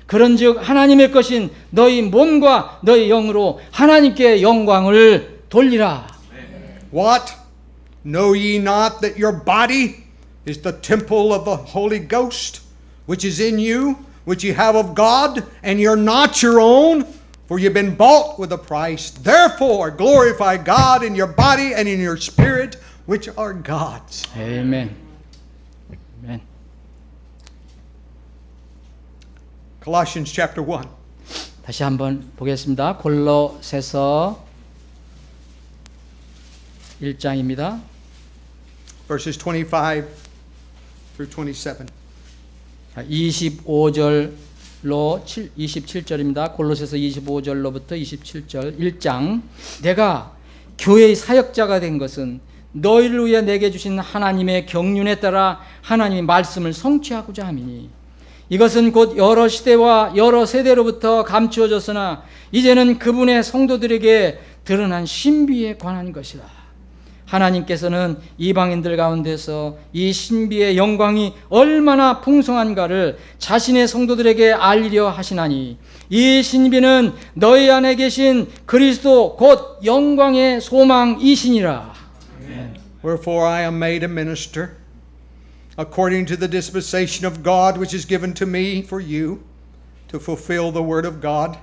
그런즉 하나님의 것인 너희 몸과 너희 영으로 하나님께 영광을 돌리라. What? Know ye not that your body is the temple of the Holy Ghost, which is in you, which ye have of God, and you're not your own, for you've been bought with a price. Therefore glorify God in your body and in your spirit, which are God's. 아멘. 아멘. Colossians chapter 1. 다시 한번 보겠습니다. 골로새서 1장입니다. verses 25 through 27. 25절로 27절입니다. 골로새서 25절로부터 27절 1장. 내가 교회의 사역자가 된 것은 너희를 위해 내게 주신 하나님의 경륜에 따라 하나님의 말씀을 성취하고자 함이니 이것은 곧 여러 시대와 여러 세대로부터 감추어졌으나 이제는 그분의 성도들에게 드러난 신비에 관한 것이라. 하나님께서는 이방인들 가운데서 이 신비의 영광이 얼마나 풍성한가를 자신의 성도들에게 알리려 하시나니 이 신비는 너희 안에 계신 그리스도 곧 영광의 소망이시니라. Wherefore I am made a minister, according to the dispensation of God which is given to me for you, to fulfill the word of God,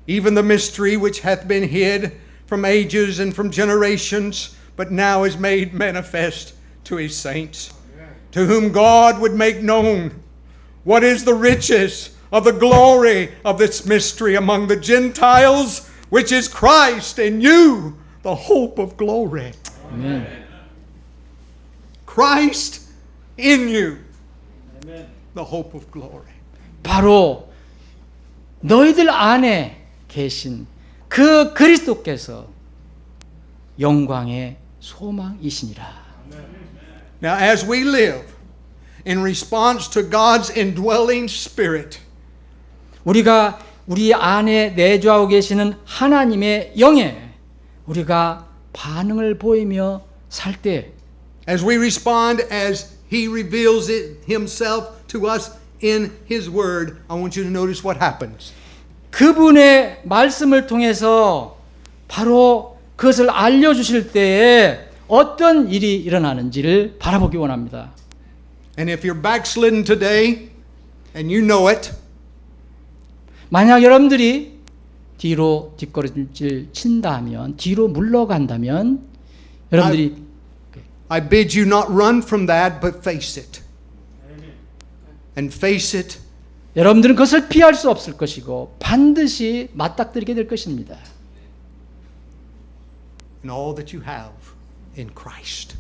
even the mystery which hath been hid from ages and from generations, but now is made manifest to his saints, to whom God would make known what is the riches of the glory of this mystery among the Gentiles, which is Christ in you, the hope of glory. 아멘. Christ in you, the hope of glory. 바로 너희들 안에 계신 그 그리스도께서 영광의 소망이시니라. Now, as we live in response to God's indwelling spirit, 우리가 우리 안에 내주하고 계시는 하나님의 영에 우리가 반응을 보이며 살 때, as we respond as He reveals it Himself to us in His Word, I want you to notice what happens. 그분의 말씀을 통해서 바로 그것을 알려주실 때에 어떤 일이 일어나는지를 바라보기 원합니다. And if you're backslidden today, and you know it, 만약 여러분들이 뒤로 뒷걸음질 친다면, 뒤로 물러간다면, 여러분들이 I bid you not run from that, but face it. And face it. 여러분들은 그것을 피할 수 없을 것이고 반드시 맞닥뜨리게 될 것입니다. In all that you have in Christ.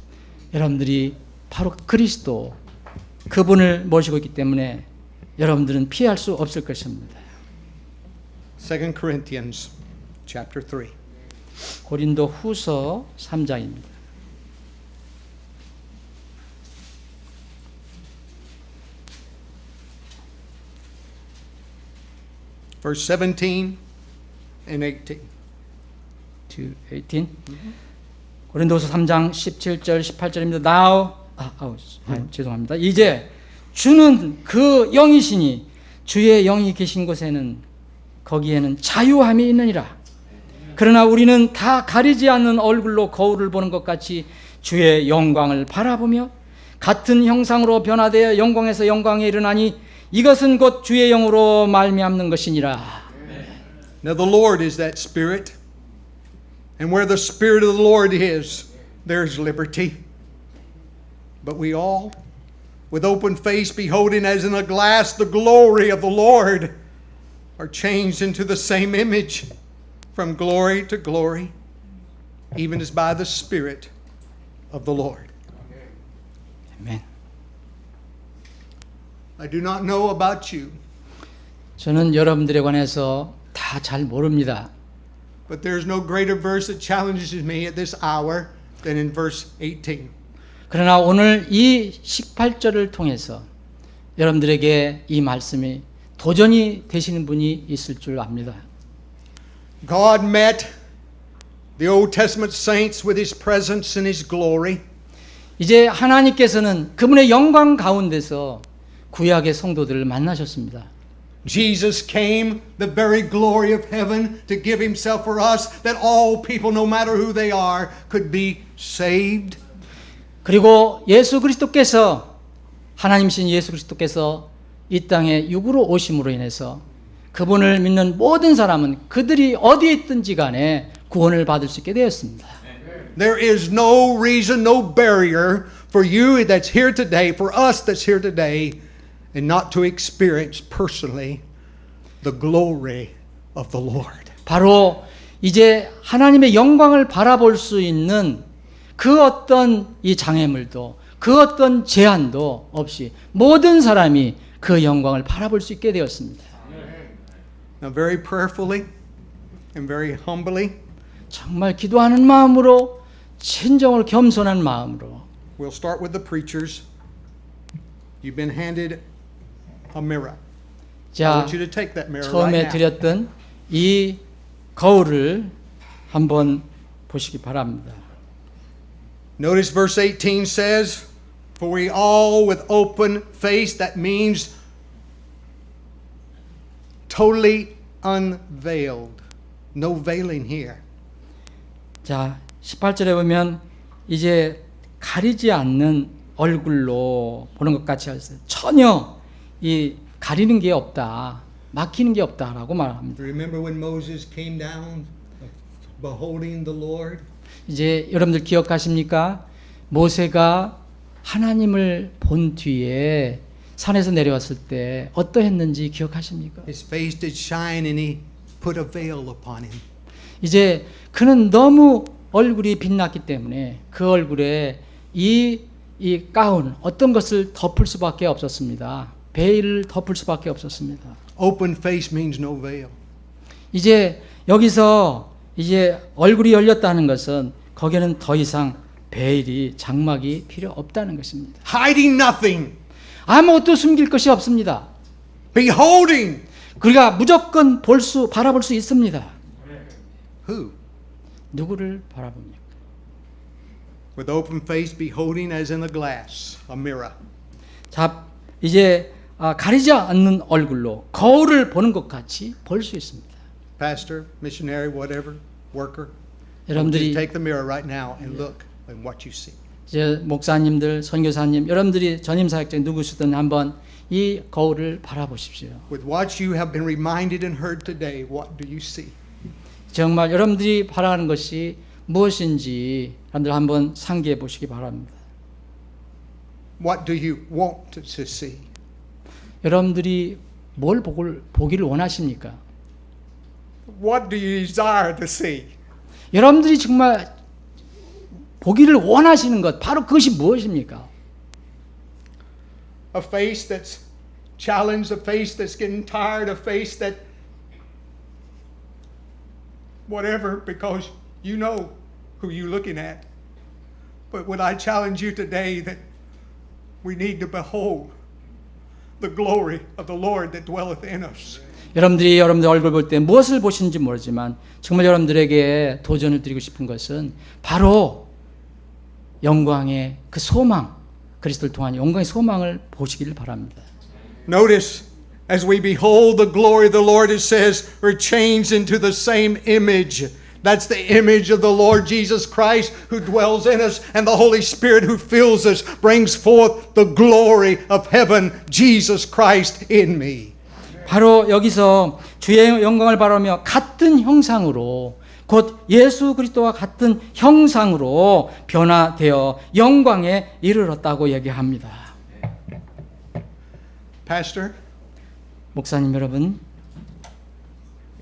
여러분들이 바로 그리스도 그분을 모시고 있기 때문에 여러분들은 피할 수 없을 것입니다. 2 Corinthians chapter 3. 고린도 후서 3장입니다. Verse 17 and 18. 18. 고린도후서 3장 17절 18절입니다. Now 죄송합니다. 이제 주는 그 영이시니 주의 영이 계신 곳에는 거기에는 자유함이 있느니라. 그러나 우리는 다 가리지 않는 얼굴로 거울을 보는 것 같이 주의 영광을 바라보며 같은 형상으로 변화되어 영광에서 영광에 이르나니 이것은 곧 주의 영으로 말미암는 것이니라. Now the Lord is that Spirit, and where the Spirit of the Lord is, there is liberty. But we all, with open face, beholding as in a glass the glory of the Lord, are changed into the same image from glory to glory, even as by the Spirit of the Lord. 아멘. I do not know about you, 저는 여러분들에 관해서 다 잘 모릅니다. but there's no greater verse that challenges me at this hour than in verse 18. 그러나 오늘 이 18절을 통해서 여러분들에게 이 말씀이 도전이 되시는 분이 있을 줄 압니다. God met the Old Testament saints with His presence and His glory. 이제 하나님께서는 그분의 영광 가운데서 구약의 성도들을 만나셨습니다. Jesus came, the very glory of heaven, to give Himself for us, that all people, no matter who they are, could be saved. 그리고 예수 그리스도께서 하나님이신 예수 그리스도께서 이 땅에 육으로 오심으로 인해서 그분을 믿는 모든 사람은 그들이 어디에 있든지 간에 구원을 받을 수 있게 되었습니다. There is no reason, no barrier for you that's here today, for us that's here today, and not to experience personally the glory of the Lord. 바로 이제 하나님의 영광을 바라볼 수 있는 그 어떤 이 장애물도 그 어떤 제한도 없이 모든 사람이 그 영광을 바라볼 수 있게 되었습니다. Now, very prayerfully and very humbly, 정말 기도하는 마음으로 진정으로 겸손한 마음으로 we'll start with the preachers. You've been handed a mirror. I 자, want you to take that mirror right 처음에 now. 드렸던 이 거울을 한번 보시기 바랍니다. Notice verse 18 says, "For we all with open face," that means totally unveiled. No veiling here. 자, 18절에 보면 이제 가리지 않는 얼굴로 보는 것 같이 하셨어요. 전혀 이 가리는 게 없다. 막히는 게 없다라고 말합니다. Remember when Moses came down beholding the Lord? 이제 여러분들 기억하십니까? 모세가 하나님을 본 뒤에 산에서 내려왔을 때 어떠했는지 기억하십니까? His face did shine and he put a veil upon him. 이제 그는 너무 얼굴이 빛났기 때문에 그 얼굴에 이 가운 어떤 것을 덮을 수밖에 없었습니다. 베일을 덮을 수밖에 없었습니다. Open face means no veil. 이제 여기서 이제 얼굴이 열렸다는 것은 거기에는 더 이상 베일이 장막이 필요 없다는 것입니다. Hiding nothing. 아무것도 숨길 것이 없습니다. Beholding. 그러니까 무조건 바라볼 수 있습니다. Who? 누구를 바라봅니까? With open face beholding as in a glass, a mirror. 자, 이제 가리지 않는 얼굴로 거울을 보는 것 같이 볼 수 있습니다. Pastor, missionary, whatever, worker. 여러분들이 Just take the mirror right now and look at what you see. 이제 목사님들, 선교사님, 여러분들이 전임 사역자 누구시든 한번 이 거울을 바라보십시오. With what you have been reminded and heard today, what do you see? 정말 여러분들이 바라는 것이 무엇인지 여러분들 한번 상기해 보시기 바랍니다. What do you want to see? 여러분들이 뭘 보기를 원하십니까? What do you desire to see? 여러분들이 정말 보기를 원하시는 것 바로 그것이 무엇입니까? A face that's challenged, a face that's getting tired, a face that whatever, because you know who you're looking at. But would I challenge you today that we need to behold the glory of the Lord that dwelleth in us. 여러분들이 여러분들 얼굴 볼 때 무엇을 보시는지 모르지만 정말 여러분들에게 도전을 드리고 싶은 것은 바로 영광의 그 소망, 그리스도를 통한 영광의 소망을 보시기를 바랍니다. Notice, as we behold the glory of the Lord, it says we're changed into the same image. That's the image of the Lord Jesus Christ who dwells in us, and the Holy Spirit who fills us brings forth the glory of heaven, Jesus Christ in me. 바로 여기서 주의 영광을 바라며 같은 형상으로 곧 예수 그리스도와 같은 형상으로 변화되어 영광에 이르렀다고 얘기합니다. Pastor, 목사님 여러분,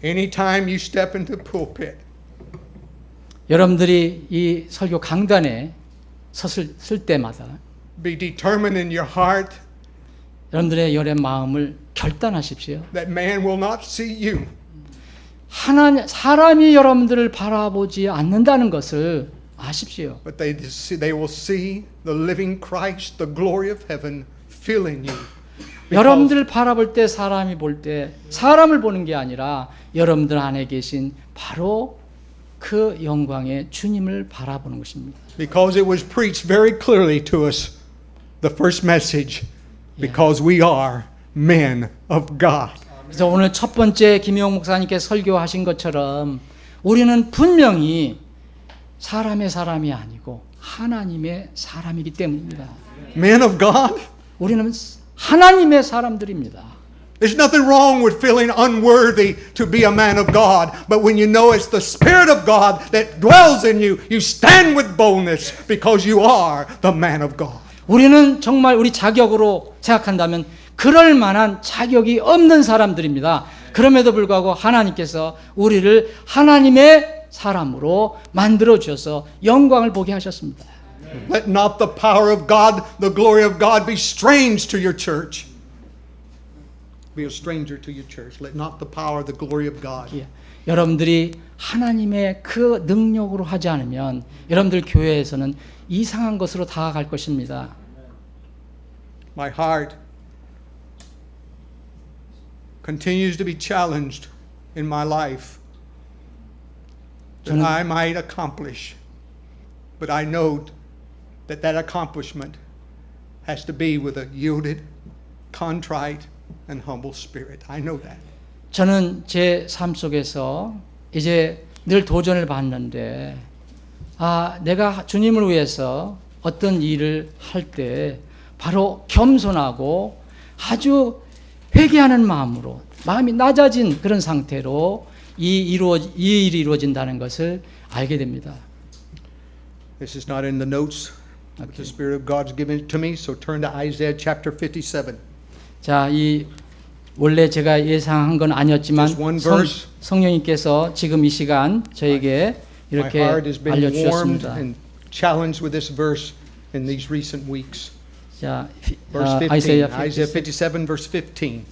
anytime you step into the pulpit, 여러분들이 이 설교 강단에 섰을 때마다 be determined in your heart 여러분들의 열의 마음을 결단하십시오. that man will not see you. 사람이 여러분들을 바라보지 않는다는 것을 아십시오. But they will see the living Christ, the glory of heaven filling you. 여러분들을 바라볼 때 사람이 볼 때 사람을 보는 게 아니라 여러분들 안에 계신 바로 그 영광의 주님을 바라보는 것입니다. Because it was preached very clearly to us, the first message, because we are men of God. 그래서 오늘 첫 번째 김용 목사님께서 설교하신 것처럼 우리는 분명히 사람의 사람이 아니고 하나님의 사람이기 때문입니다. Men of God? 우리는 하나님의 사람들입니다. There's nothing wrong with feeling unworthy to be a man of God, but when you know it's the Spirit of God that dwells in you, you stand with boldness because you are the man of God. 우리는 정말 우리 자격으로 생각한다면 그럴 만한 자격이 없는 사람들입니다. 그럼에도 불구하고 하나님께서 우리를 하나님의 사람으로 만들어 주셔서 영광을 보게 하셨습니다. Let not the power of God, the glory of God be strange to your church. Be a stranger to your church. Let not the power, the glory of God. 예, 여러분들이 하나님의 그 능력으로 하지 않으면 여러분들 교회에서는 이상한 것으로 다가갈 것입니다. My heart continues to be challenged in my life that 저는- I might accomplish. But I know that that accomplishment has to be with a yielded, contrite, and humble spirit. I know that. 저는 제 삶 속에서 이제 늘 도전을 받는데 내가 주님을 위해서 어떤 일을 할 때 바로 겸손하고 아주 회개하는 마음으로 마음이 낮아진 그런 상태로 이 일이 이루어진다는 것을 알게 됩니다. This is not in the notes, but the Spirit of God's given it to me. So turn to Isaiah chapter 57. 자, 이 원래 제가 예상한 건 아니었지만 Just one verse. 성령님께서 지금 이 시간 저에게 My 이렇게 heart has been warmed 알려주셨습니다. and challenged with this verse in these recent weeks. 자, Verse 15. 아이사야 Isaiah 57, verse 15.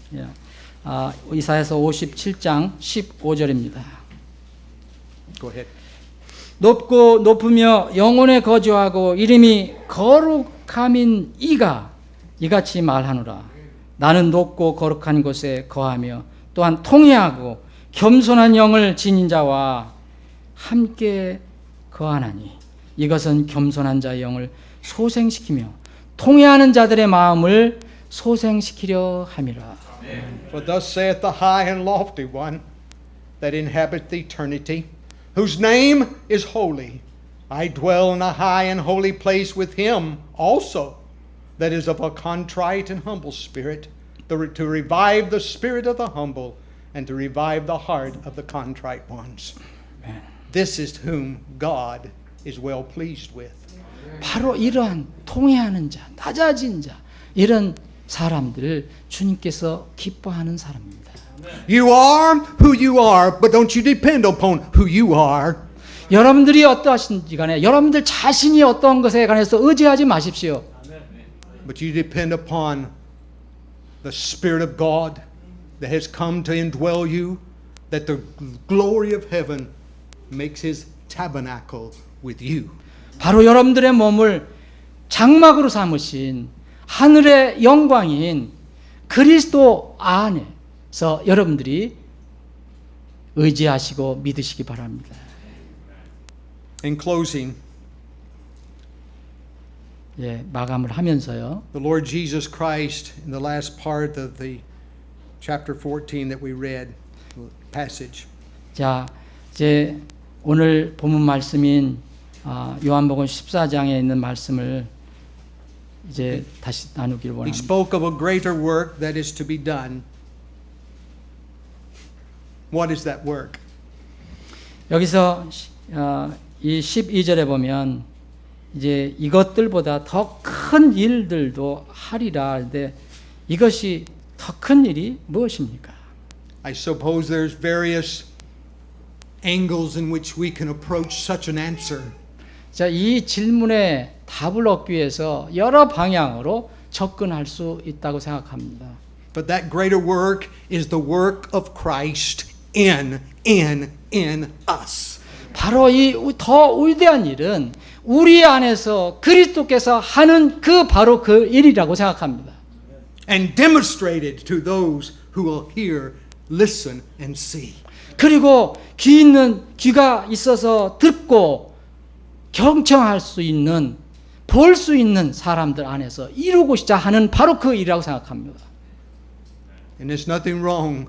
이사야서 57장 15절입니다. Go ahead. 높고 높으며 영혼에 거주하고 이름이 거룩함인 이가 이같이 말하노라. 나는 높고 거룩한 곳에 거하며 또한 통회하고 겸손한 영을 지닌 자와 함께 거하나니 이것은 겸손한 자의 영을 소생시키며 통회하는 자들의 마음을 소생시키려 함이라. For thus saith the high and lofty one that inhabiteth eternity, whose name is holy. I dwell in a high and holy place with him also, that is of a contrite and humble spirit, to revive the spirit of the humble, and to revive the heart of the contrite ones. Amen. This is whom God is well pleased with. 바로 이러한 통회하는 자, 낮아진 자, 이런 사람들을 주님께서 기뻐하는 사람입니다. You are who you are, but don't you depend upon who you are. 여러분들이 어떠하신지 간에 여러분들 자신이 어떤 것에 관해서 의지하지 마십시오. But you depend upon the Spirit of God that has come to indwell you, that the glory of heaven makes his tabernacle with you. 바로 여러분들의 몸을 장막으로 삼으신 하늘의 영광인 그리스도 안에서 여러분들이 의지하시고 믿으시기 바랍니다. In closing, 마감을 하면서요. the Lord Jesus Christ, in the last part of the chapter 14 that we read, passage, 자, 이제 오늘 본문 말씀인 요한복음 14장에 있는 말씀을 이제 다시 나누기를 he 원합니다. spoke of a greater work that is to be done. What is that work? 여기서 이 12절에 보면 이제 이것들보다 더 큰 일들도 하리라 하는데 이것이 더 큰 일이 무엇입니까? I suppose there's various angles in which we can approach such an answer. 자, 이 질문에 답을 얻기 위해서 여러 방향으로 접근할 수 있다고 생각합니다. But that greater work is the work of Christ in us. 바로 이 더 위대한 일은 우리 안에서 그리스도께서 하는 바로 그 일이라고 생각합니다. And demonstrated to those who will hear, listen, and see. 그리고 귀가 있어서 듣고 경청할 수 있는, 볼 수 있는 사람들 안에서 이루고자 하는 바로 그 일이라고 생각합니다. And there's nothing wrong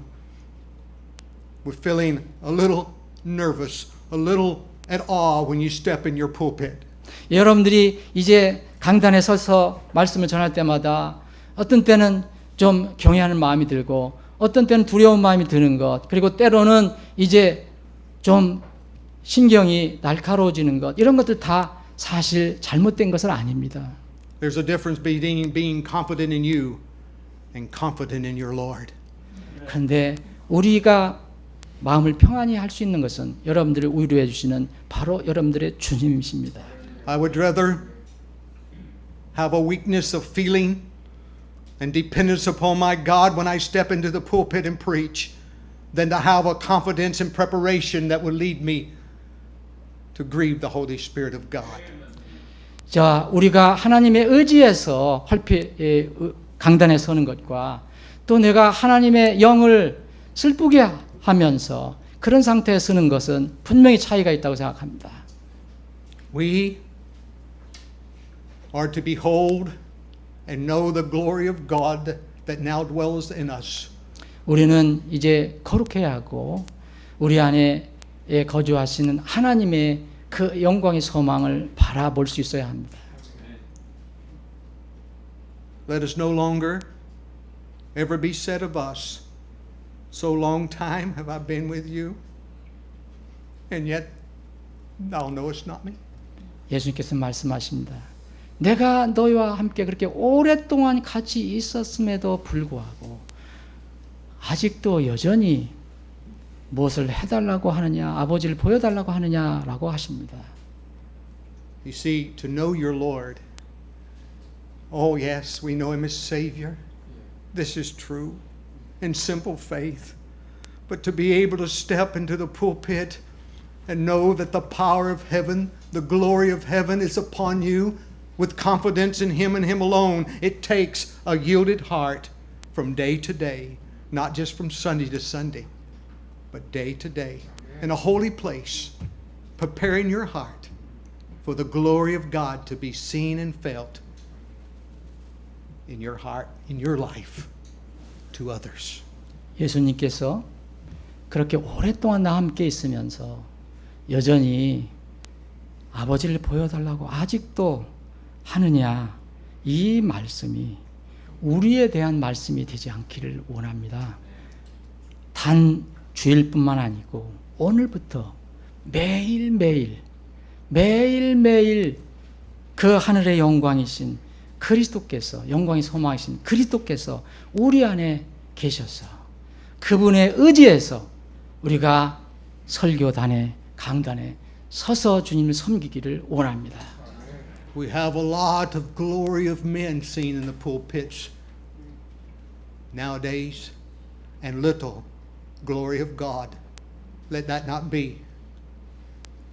with feeling a little nervous, a little at awe when you step in your pulpit. 여러분들이 이제 강단에 서서 말씀을 전할 때마다 어떤 때는 좀 경외하는 마음이 들고 어떤 때는 두려운 마음이 드는 것, 그리고 때로는 이제 좀 신경이 날카로워지는 것, 이런 것들 다 사실 잘못된 것은 아닙니다. There's a difference between being confident in you and confident in your Lord. 그런데 우리가 마음을 평안히 할 수 있는 것은 여러분들을 위로해 주시는 바로 여러분들의 주님이십니다. I would rather have a weakness of feeling and dependence upon my God when I step into the pulpit and preach than to have a confidence and preparation that will lead me to grieve the Holy Spirit of God. 자, 우리가 하나님의 의지에서 강단에 서는 것과 또 내가 하나님의 영을 슬프게 하면서 그런 상태에 서는 것은 분명히 차이가 있다고 생각합니다. We are to behold and know the glory of God that now dwells in us. 우리는 이제 거룩해야 하고 우리 안에 거주하시는 하나님의 그 영광의 소망을 바라볼 수 있어야 합니다. Let us no longer ever be said of us, so long time have I been with you, and yet thou knowest not me. 예수님께서 말씀하십니다. 내가 너희와 함께 그렇게 오랫동안 같이 있었음에도 불구하고 아직도 여전히 무엇을 해달라고 하느냐, 아버지를 보여달라고 하느냐라고 하십니다. You see, to know your Lord, oh yes, we know Him as Savior. This is true in simple faith. But to be able to step into the pulpit and know that the power of heaven, the glory of heaven is upon you with confidence in Him and Him alone, it takes a yielded heart from day to day, not just from Sunday to Sunday, but day to day, in a holy place, preparing your heart for the glory of God to be seen and felt in your heart, in your life, to others. 예수님께서 그렇게 오랫동안 나와 함께 있으면서 여전히 아버지를 보여달라고 아직도 하느냐, 이 말씀이 우리에 대한 말씀이 되지 않기를 원합니다. 단 주일뿐만 아니고 오늘부터 매일매일 그 하늘의 영광이신 그리스도께서, 영광의 소망이신 그리스도께서 우리 안에 계셔서 그분의 의지에서 우리가 설교단에, 강단에 서서 주님을 섬기기를 원합니다. We have a lot of glory of men seen in the pulpits nowadays, and little glory of God. Let that not be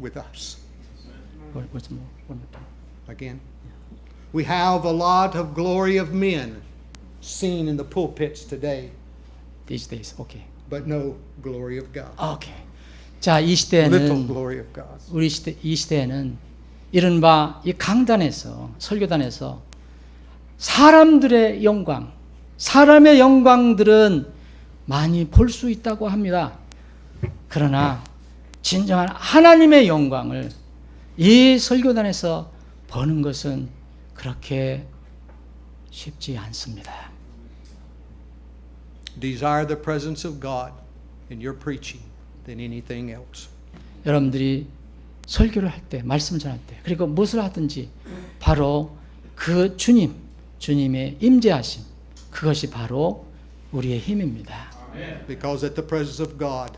with us. Again. We have a lot of glory of men seen in the pulpits today, These days, okay. but no glory of God. 오케이. 자, 이 Little 시대에는 glory of God. 이 시대에는 이른바 이 강단에서, 설교단에서 사람들의 영광, 사람의 영광들은 많이 볼 수 있다고 합니다. 그러나 진정한 하나님의 영광을 이 설교단에서 보는 것은 그렇게 쉽지 않습니다. Desire the presence of God in your preaching than anything else. 여러분들이 설교를 할 때, 말씀을 전할 때, 그리고 무엇을 하든지 바로 그 주님의 임재하심, 그것이 바로 우리의 힘입니다. Because at the presence of God,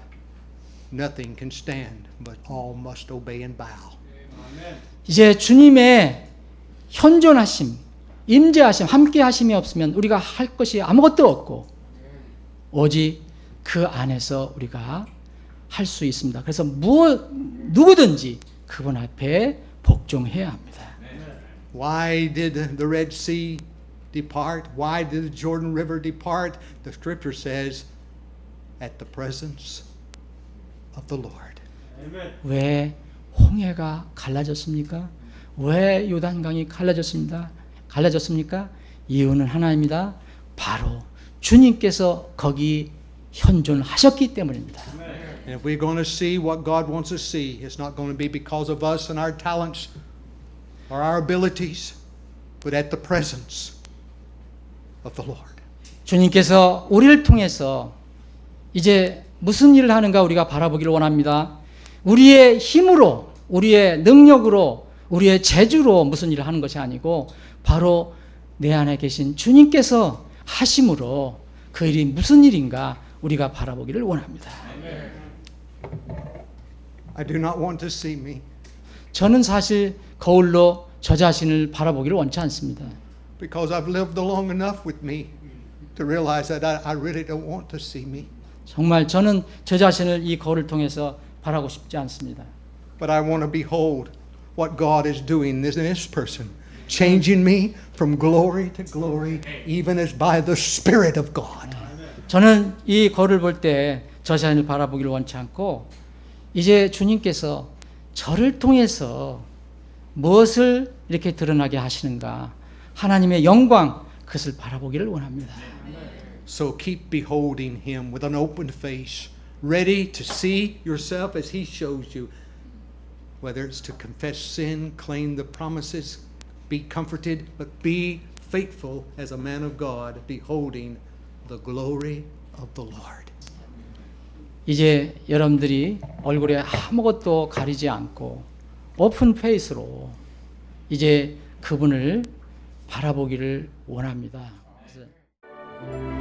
nothing can stand, but all must obey and bow. 이제 주님의 현존하심, 임재하심, 함께하심이 없으면 우리가 할 것이 아무것도 없고 오직 그 안에서 우리가 할 수 있습니다. 그래서 누구든지 그분 앞에 복종해야 합니다. Why did the Red Sea depart? Why did the Jordan River depart? The scripture says, at the presence of the Lord. 왜 홍해가 갈라졌습니까? 왜 요단강이 갈라졌습니까? 이유는 하나입니다. 바로 주님께서 거기 현존하셨기 때문입니다. And if we're going to see what God wants us to see, it's not going to be because of us and our talents or our abilities, but at the presence of the Lord. 주님께서 우리를 통해서 이제 무슨 일을 하는가 우리가 바라보기를 원합니다. 우리의 힘으로, 우리의 능력으로, 우리의 재주로 무슨 일을 하는 것이 아니고 바로 내 안에 계신 주님께서 하심으로 그 일이 무슨 일인가 우리가 바라보기를 원합니다. I do not want to see me 저는 사실 거울로 저 자신을 바라보기를 원치 않습니다. because I've lived long enough with me to realize that I really don't want to see me. 정말 저는 저 자신을 이 거울을 통해서 바라고 싶지 않습니다. But I want to behold what God is doing in this person, changing me from glory to glory, even as by the Spirit of God. 저는 이 거울을 볼 때 저 자신을 바라보기를 원치 않고 이제 주님께서 저를 통해서 무엇을 이렇게 드러나게 하시는가 하나님의 영광 그것을 바라보기를 원합니다. So keep beholding Him with an open face, ready to see yourself as He shows you. Whether it's to confess sin, claim the promises, be comforted, but be faithful as a man of God, beholding the glory of the Lord. 이제 여러분들이 얼굴에 아무것도 가리지 않고 오픈 페이스로 이제 그분을 바라보기를 원합니다. 그래서